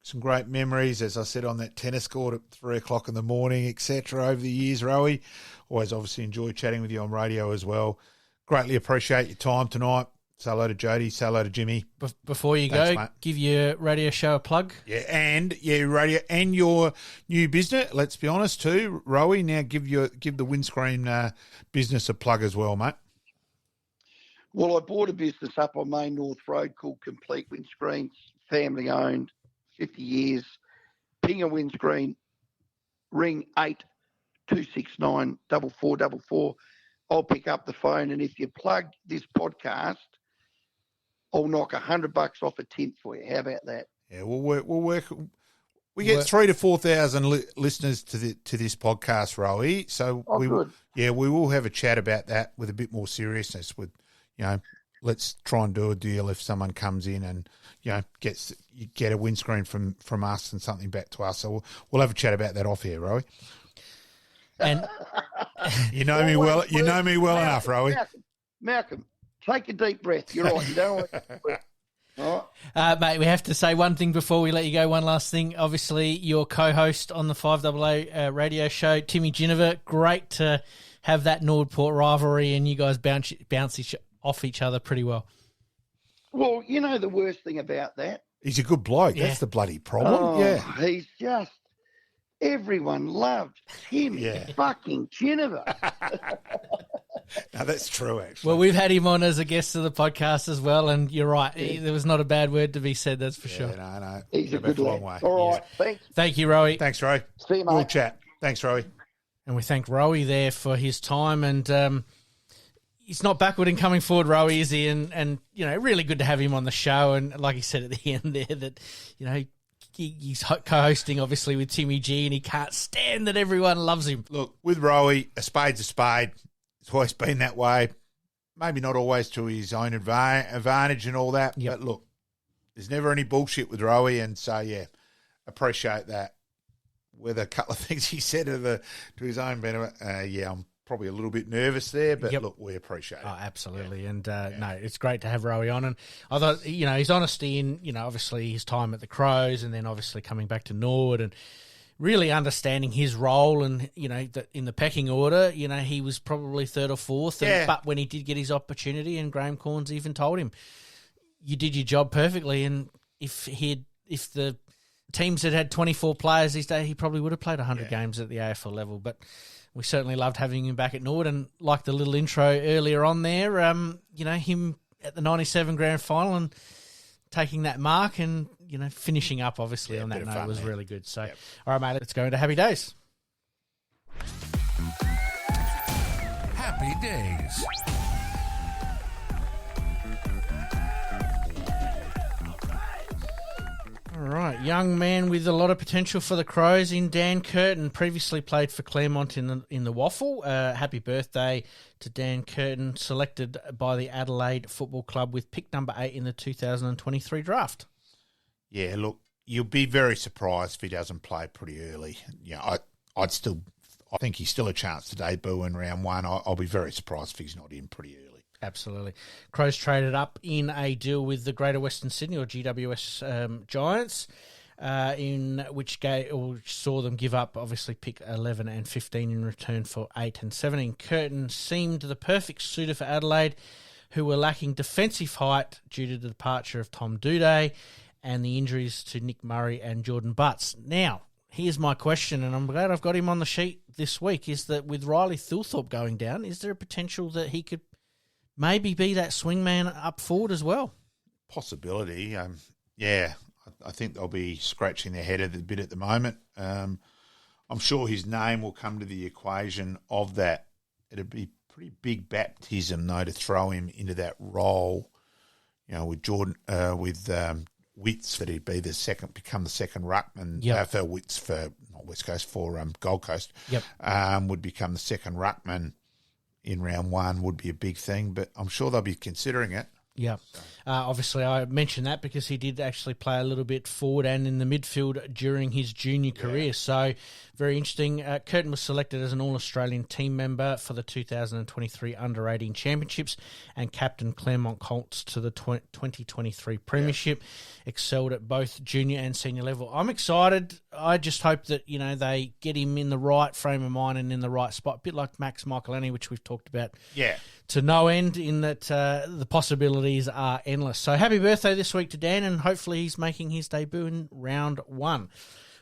Speaker 2: some great memories, as I said, on that tennis court at 3:00 in the morning, etc. over the years, Rowie. Always obviously enjoy chatting with you on radio as well. Greatly appreciate your time tonight. Say hello to Jody. Say hello to Jimmy.
Speaker 4: Before you go, mate. Give your radio show a plug.
Speaker 2: Yeah, and radio and your new business. Let's be honest too, Rowie. Now give the windscreen business a plug as well, mate.
Speaker 3: Well, I bought a business up on Main North Road called Complete Windscreens, family owned, 50 years. Pinger Windscreen ring 8269 4444. I'll pick up the phone, and if you plug this podcast, I'll knock $100 off a tint for you. How about that?
Speaker 2: Yeah, we'll work. We get 3,000 to 4,000 listeners to this podcast, Rowie. So we will have a chat about that with a bit more seriousness. With let's try and do a deal if someone comes in and get a windscreen from us and something back to us. So we'll have a chat about that off here, Rowie.
Speaker 4: And
Speaker 2: you know me well. You know me well enough, Rowie.
Speaker 3: Malcolm, take a deep breath. You're right. You don't want to breath. All right.
Speaker 4: Mate, we have to say one thing before we let you go. One last thing. Obviously, your co-host on the 5AA radio show, Timmy Ginniver. Great to have that Nordport rivalry, and you guys bounce off each other pretty well.
Speaker 3: Well, you know the worst thing about that?
Speaker 2: He's a good bloke.
Speaker 4: Yeah.
Speaker 2: That's the bloody problem.
Speaker 3: He's just... Everyone loved Timmy fucking Ginniver.
Speaker 2: No, that's true, actually.
Speaker 4: Well, we've had him on as a guest of the podcast as well, and you're right. There was not a bad word to be said, that's for sure.
Speaker 2: No.
Speaker 3: He's a good
Speaker 2: long
Speaker 3: lad.
Speaker 2: way.
Speaker 3: All right, thanks.
Speaker 4: Thank you, Rowie.
Speaker 2: Thanks, Rowie.
Speaker 3: See you, mate.
Speaker 2: We'll chat. Thanks, Rowie.
Speaker 4: And we thank Rowie there for his time, and he's not backward in coming forward, Rowie, is he? And really good to have him on the show, and like he said at the end there that, he's co-hosting, obviously, with Timmy G, and he can't stand that everyone loves him.
Speaker 2: Look, with Rowie, a spade's a spade. It's always been that way. Maybe not always to his own advantage and all that.
Speaker 4: Yep.
Speaker 2: But look, there's never any bullshit with Rowie, and so, appreciate that. With a couple of things he said to his own benefit, I'm probably a little bit nervous there, but look, we appreciate it.
Speaker 4: Oh, absolutely. Yeah. And no, it's great to have Rowie on. And I thought, his honesty in, obviously his time at the Crows and then obviously coming back to Nord and really understanding his role and, that in the pecking order, he was probably third or fourth. But when he did get his opportunity, and Graham Corns even told him, you did your job perfectly. And if the teams had 24 players these days, he probably would have played 100 games at the AFL level. But we certainly loved having him back at Nord, and like the little intro earlier on there, him at the 97 grand final and taking that mark and, finishing up obviously on that note was really good. So, all right, mate, let's go into happy days.
Speaker 1: Happy days.
Speaker 4: All right, young man with a lot of potential for the Crows in Dan Curtin, previously played for Claremont in the Waffle. Happy birthday to Dan Curtin, selected by the Adelaide Football Club with pick number 8 in the 2023 draft.
Speaker 2: Yeah, look, you'll be very surprised if he doesn't play pretty early. I think he's still a chance to debut in round one. I'll be very surprised if he's not in pretty early.
Speaker 4: Absolutely. Crows traded up in a deal with the Greater Western Sydney or GWS Giants, in which saw them give up, obviously, pick 11 and 15 in return for 8 and 17. Curtin seemed the perfect suitor for Adelaide, who were lacking defensive height due to the departure of Tom Doedee and the injuries to Nick Murray and Jordan Butts. Now, here's my question, and I'm glad I've got him on the sheet this week, is that with Riley Thilthorpe going down, is there a potential that he could maybe be that swingman up forward as well?
Speaker 2: Possibility. I think they'll be scratching their head a bit at the moment. I'm sure his name will come to the equation of that. It'd be pretty big baptism, though, to throw him into that role, with Jordan, with Witts, that he'd be become the second ruckman. For Witts for not West Coast, for Gold Coast. Would become the second ruckman in round one would be a big thing, but I'm sure they'll be considering it.
Speaker 4: Yeah. Obviously, I mentioned that because he did actually play a little bit forward and in the midfield during his junior career. So, very interesting. Curtin was selected as an All-Australian team member for the 2023 Under-18 Championships and captained Claremont Colts to the 2023 Premiership. Excelled at both junior and senior level. I'm excited. I just hope that, they get him in the right frame of mind and in the right spot. A bit like Max Michaelani, which we've talked about to no end, in that the possibilities are endless. So happy birthday this week to Dan, and hopefully he's making his debut in round one.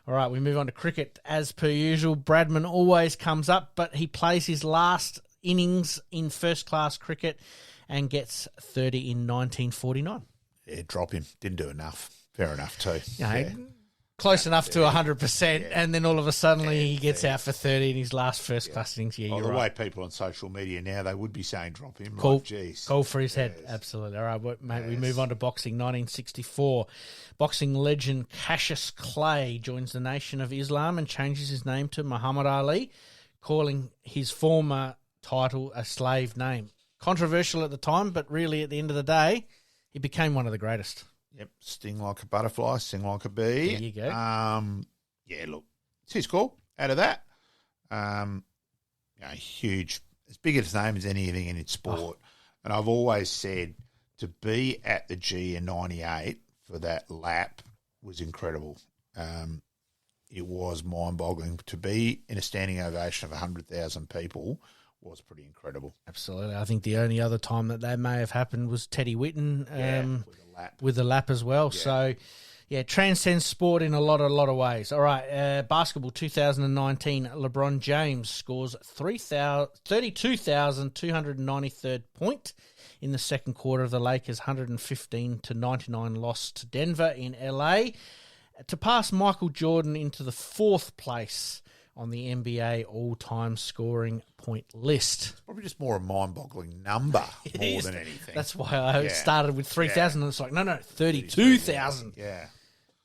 Speaker 4: All right, we move on to cricket. As per usual, Bradman always comes up, but he plays his last innings in first-class cricket and gets 30 in 1949.
Speaker 2: Yeah, drop him. Didn't do enough. Fair enough too.
Speaker 4: close enough to 100%, and then all of a sudden he gets out for 30 in his last first-class innings. Yeah, you're
Speaker 2: the
Speaker 4: right.
Speaker 2: way people on social media now, they would be saying drop him.
Speaker 4: Call,
Speaker 2: like, geez.
Speaker 4: Call for his head. Absolutely. All right, well, mate, we move on to boxing. 1964. Boxing legend Cassius Clay joins the Nation of Islam and changes his name to Muhammad Ali, calling his former title a slave name. Controversial at the time, but really at the end of the day, he became one of the greatest.
Speaker 2: Yep, sting like a butterfly, sting like a bee.
Speaker 4: There you go.
Speaker 2: Yeah, look, it's his call out of that. Huge, as big as his name as anything in its sport. And I've always said to be at the G in 98 for that lap was incredible. It was mind-boggling. To be in a standing ovation of 100,000 people was pretty incredible.
Speaker 4: Absolutely. I think the only other time that may have happened was Teddy Whitten with the lap as well. Yeah. So, transcends sport in a lot of ways. All right, basketball 2019, LeBron James scores 32,293rd point in the second quarter of the Lakers' 115-99 loss to Denver in LA to pass Michael Jordan into the fourth place on the NBA all-time scoring point list.
Speaker 2: It's probably just more a mind-boggling number than anything.
Speaker 4: That's why I started with 3,000 and it's like, no, 32,000.
Speaker 2: Yeah.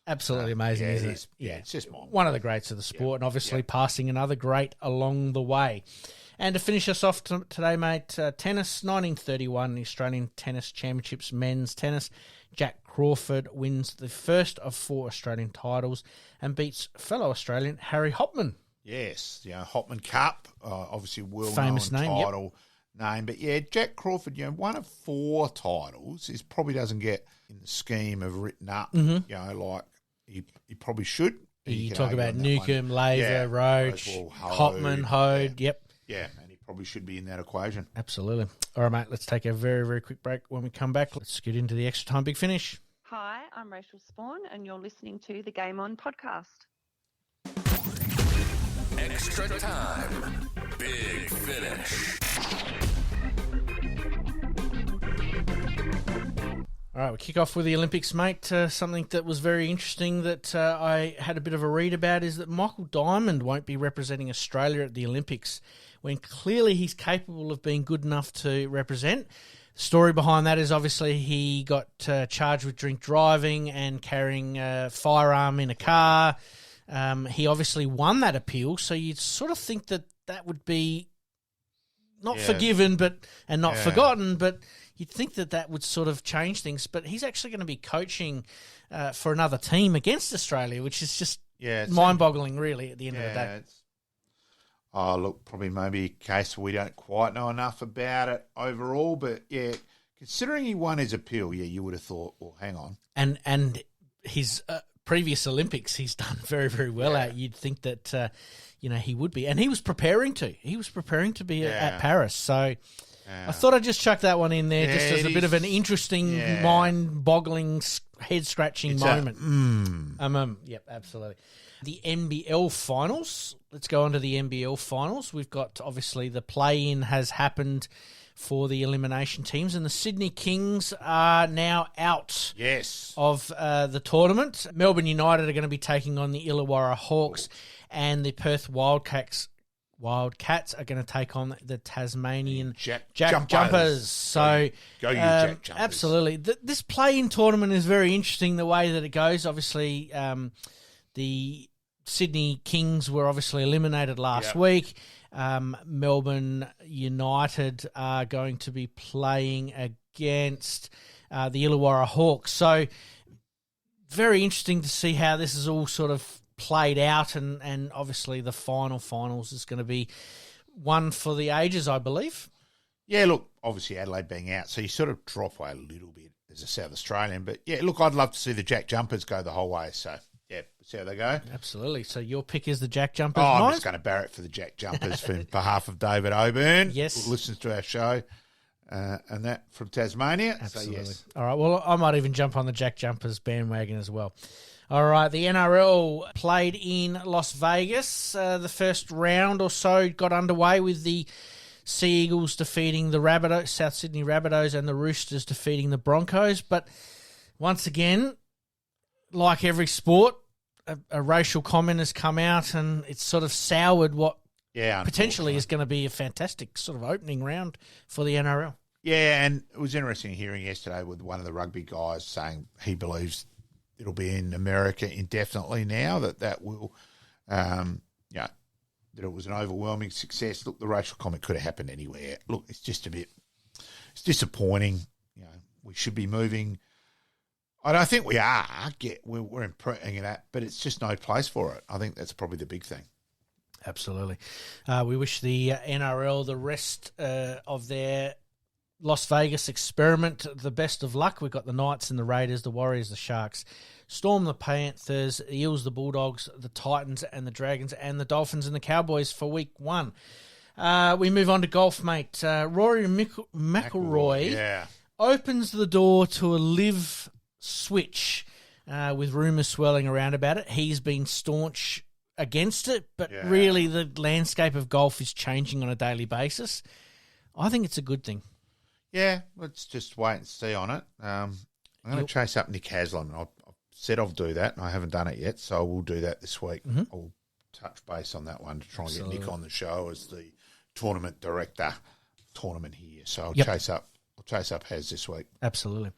Speaker 4: Absolutely amazing, isn't it?
Speaker 2: Yeah, it's just mind-boggling.
Speaker 4: One of the greats of the sport and obviously passing another great along the way. And to finish us off today, mate, tennis, 1931, the Australian Tennis Championships men's tennis. Jack Crawford wins the first of 4 Australian titles and beats fellow Australian Harry Hopman.
Speaker 2: Yes, Hopman Cup, obviously
Speaker 4: famous
Speaker 2: name,
Speaker 4: name.
Speaker 2: But Jack Crawford, one of 4 titles, is probably doesn't get in the scheme of written up. Like he probably should.
Speaker 4: You talk about Newcombe, Laver, Roach, Hopman, Hode. Yep.
Speaker 2: Yeah, and he probably should be in that equation.
Speaker 4: Absolutely. All right, mate, let's take a very, very quick break. When we come back, let's get into the extra time big finish.
Speaker 6: Hi, I'm Rachel Spawn, and you're listening to the Game On podcast.
Speaker 1: Extra time, big finish.
Speaker 4: All right, we'll kick off with the Olympics, mate. Something that was very interesting that I had a bit of a read about is that Michael Diamond won't be representing Australia at the Olympics when clearly he's capable of being good enough to represent. The story behind that is obviously he got charged with drink driving and carrying a firearm in a car. He obviously won that appeal, so you'd sort of think that would be not forgiven and not forgotten, but you'd think that would sort of change things. But he's actually going to be coaching for another team against Australia, which is just mind-boggling, really, at the end of the day.
Speaker 2: Probably maybe a case where we don't quite know enough about it overall, but considering he won his appeal, you would have thought, well, hang on.
Speaker 4: And his previous Olympics, he's done very, very well at. You'd think that he would be, and he was preparing to. He was preparing to be at Paris, so. I thought I'd just chuck that one in there just as a bit of an interesting, mind-boggling, head-scratching moment. Yep, absolutely. The NBL finals. Let's go on to the NBL finals. We've got, obviously, the play-in has happened for the elimination teams, and the Sydney Kings are now out of the tournament. Melbourne United are going to be taking on the Illawarra Hawks, and the Perth Wildcats are going to take on the Tasmanian Jack Jumpers. So,
Speaker 2: go you Jack Jumpers.
Speaker 4: Absolutely. This play-in tournament is very interesting, the way that it goes. Obviously, the Sydney Kings were obviously eliminated last week. Melbourne United are going to be playing against the Illawarra Hawks. So, very interesting to see how this is all sort of played out, and obviously the finals is going to be one for the ages, I believe.
Speaker 2: Yeah, look, obviously Adelaide being out, so you sort of drop away a little bit as a South Australian. But, look, I'd love to see the Jack Jumpers go the whole way. So, see how they go.
Speaker 4: Absolutely. So your pick is the Jack Jumpers.
Speaker 2: I'm just going to barrack for the Jack Jumpers for behalf of David Oburn, who listens to our show, and that from Tasmania.
Speaker 4: Absolutely.
Speaker 2: So, yes.
Speaker 4: All right, well, I might even jump on the Jack Jumpers bandwagon as well. All right, the NRL played in Las Vegas. The first round or so got underway with the Sea Eagles defeating the South Sydney Rabbitohs, and the Roosters defeating the Broncos. But once again, like every sport, a racial comment has come out, and it's sort of soured what potentially is going to be a fantastic sort of opening round for the NRL.
Speaker 2: Yeah, and it was interesting hearing yesterday with one of the rugby guys saying he believes it'll be in America indefinitely now, that will, that it was an overwhelming success. Look, the racial comment could have happened anywhere. Look, it's disappointing. We should be moving. I don't think we are. We're improving that, but it's just no place for it. I think that's probably the big thing.
Speaker 4: Absolutely. We wish the NRL the rest of their Las Vegas experiment the best of luck. We've got the Knights and the Raiders, the Warriors, the Sharks, Storm, the Panthers, the Eels, the Bulldogs, the Titans and the Dragons, and the Dolphins and the Cowboys for week 1. We move on to golf, mate. Rory McIlroy opens the door to a live switch with rumours swirling around about it. He's been staunch against it, but really the landscape of golf is changing on a daily basis. I think it's a good thing. Yeah,
Speaker 2: let's just wait and see on it. I'm going to chase up Nick Haslam. I've said I'll do that, and I haven't done it yet, so I will do that this week. Mm-hmm. I'll touch base on that one to try and get Nick on the show as the tournament director here. So I'll chase up Has this week.
Speaker 4: Absolutely.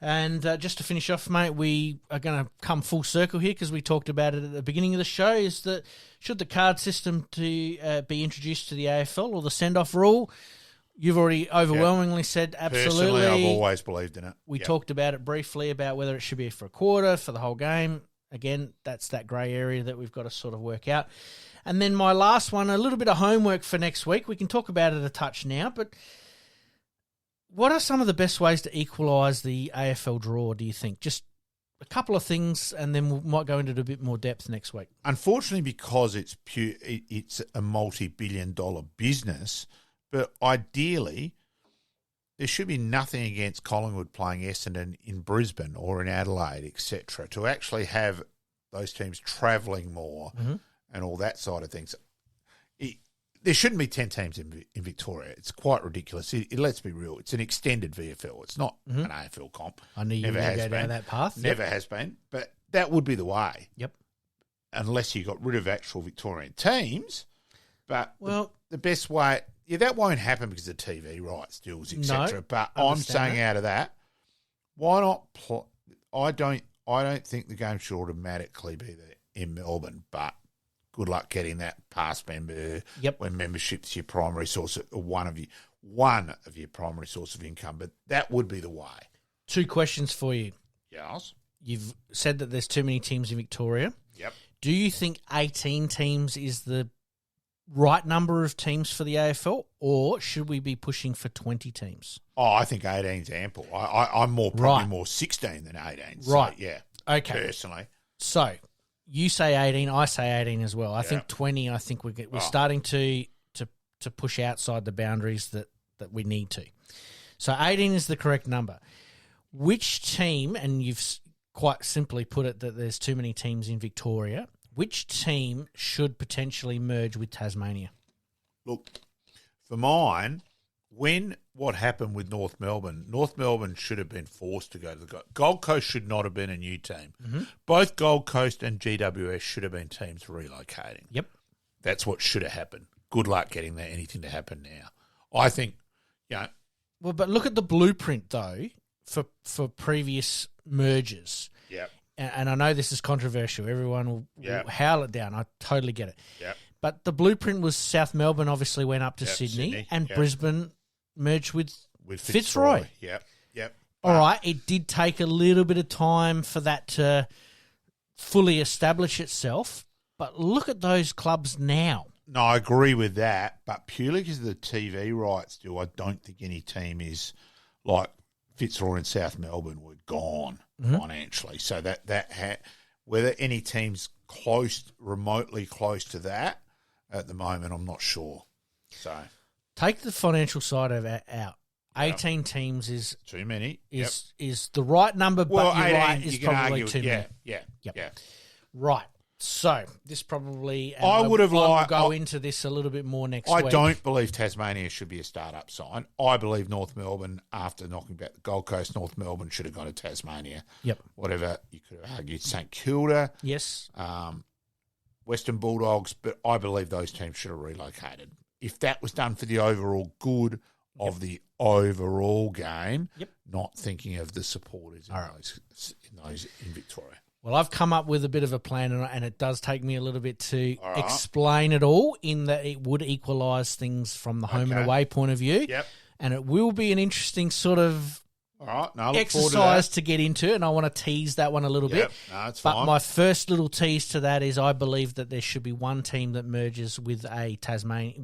Speaker 4: And just to finish off, mate, we are going to come full circle here because we talked about it at the beginning of the show, is that should the card system to be introduced to the AFL or the send-off rule? You've already overwhelmingly said absolutely.
Speaker 2: Personally, I've always believed in it.
Speaker 4: We talked about it briefly about whether it should be for a quarter, for the whole game. Again, that's that grey area that we've got to sort of work out. And then my last one, a little bit of homework for next week. We can talk about it a touch now, but what are some of the best ways to equalise the AFL draw, do you think? Just a couple of things, and then we might go into a bit more depth next week.
Speaker 2: Unfortunately, because it's a multi-billion-dollar business, but ideally, there should be nothing against Collingwood playing Essendon in Brisbane or in Adelaide, etc., to actually have those teams travelling more and all that side of things. There shouldn't be 10 teams in Victoria. It's quite ridiculous. Let's be real. It's an extended VFL. It's not an AFL comp.
Speaker 4: I knew you were going to go down that path.
Speaker 2: Never has been. But that would be the way.
Speaker 4: Yep.
Speaker 2: Unless you got rid of actual Victorian teams. But the best way... Yeah, that won't happen because of TV rights deals, etc.
Speaker 4: No,
Speaker 2: but I'm saying out of that, why not? I don't think the game should automatically be there in Melbourne. But good luck getting that past member.
Speaker 4: Yep.
Speaker 2: When membership's your primary source, or one of your primary source of income. But that would be the way.
Speaker 4: 2 questions for you.
Speaker 2: Yes.
Speaker 4: You've said that there's too many teams in Victoria.
Speaker 2: Yep.
Speaker 4: Do you think 18 teams is the right number of teams for the AFL, or should we be pushing for 20 teams?
Speaker 2: Oh, I think 18's ample. I'm probably more 16 than 18. So,
Speaker 4: right.
Speaker 2: Yeah.
Speaker 4: Okay.
Speaker 2: Personally.
Speaker 4: So you say 18, I say 18 as well. I think 20. I think we're starting to push outside the boundaries that we need to. So 18 is the correct number. Which team, and you've quite simply put it that there's too many teams in Victoria, which team should potentially merge with Tasmania?
Speaker 2: Look, for mine, what happened with North Melbourne should have been forced to go to the Gold Coast should not have been a new team. Mm-hmm. Both Gold Coast and GWS should have been teams relocating.
Speaker 4: Yep.
Speaker 2: That's what should have happened. Good luck getting anything to happen now. I think,
Speaker 4: Well, but look at the blueprint, though, for previous mergers.
Speaker 2: Yeah.
Speaker 4: And I know this is controversial. Everyone will howl it down. I totally get it.
Speaker 2: Yeah.
Speaker 4: But the blueprint was South Melbourne obviously went up to Sydney, and Brisbane merged with Fitzroy.
Speaker 2: Yep.
Speaker 4: All right. It did take a little bit of time for that to fully establish itself. But look at those clubs now.
Speaker 2: No, I agree with that. But purely because of the TV rights deal, I don't think any team is like Fitzroy and South Melbourne were gone financially. So whether any team's remotely close to that at the moment, I'm not sure. So
Speaker 4: take the financial side of it out. 18 teams is
Speaker 2: too many.
Speaker 4: Is the right number, but you're right, is probably too many.
Speaker 2: Yeah.
Speaker 4: Right. So this probably
Speaker 2: I would have liked.
Speaker 4: Go into this a little bit more next week.
Speaker 2: I don't believe Tasmania should be a start-up sign. I believe North Melbourne, after knocking back the Gold Coast, North Melbourne should have gone to Tasmania.
Speaker 4: Yep.
Speaker 2: Whatever you could have argued, St Kilda.
Speaker 4: Yes.
Speaker 2: Western Bulldogs, but I believe those teams should have relocated. If that was done for the overall good of the overall game, not thinking of the supporters in Victoria.
Speaker 4: Well, I've come up with a bit of a plan, and it does take me a little bit to explain it all, in that it would equalise things from the home and away point of view.
Speaker 2: Yep.
Speaker 4: And it will be an interesting sort of exercise to get into, and I want to tease that one a little bit.
Speaker 2: No, it's
Speaker 4: but
Speaker 2: fine.
Speaker 4: my first little tease to that is I believe that there should be one team that merges with Tasmania.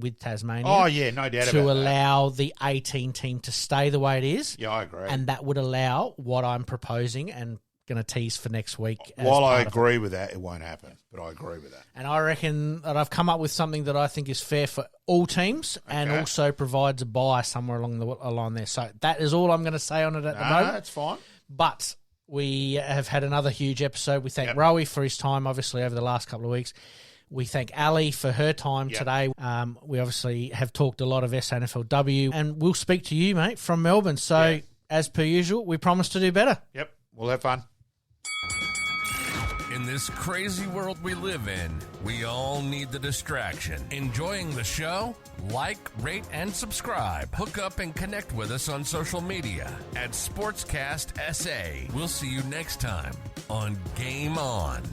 Speaker 2: Oh, yeah, no doubt about that.
Speaker 4: To allow the 18 team to stay the way it is.
Speaker 2: Yeah, I agree.
Speaker 4: And that would allow what I'm proposing and going to tease for next week.
Speaker 2: While I agree with that, it won't happen, but I agree with that.
Speaker 4: And I reckon that I've come up with something that I think is fair for all teams and also provides a buy somewhere along the line there. So that is all I'm going to say on it at the moment.
Speaker 2: That's fine.
Speaker 4: But we have had another huge episode. We thank Rowie for his time, obviously, over the last couple of weeks. We thank Ali for her time today. We obviously have talked a lot of SANFL W, and we'll speak to you, mate, from Melbourne. So, as per usual, we promise to do better.
Speaker 2: Yep, we'll have fun.
Speaker 1: In this crazy world we live in, we all need the distraction. Enjoying the show? Like, rate, and subscribe. Hook up and connect with us on social media at Sportscast SA. We'll see you next time on Game On.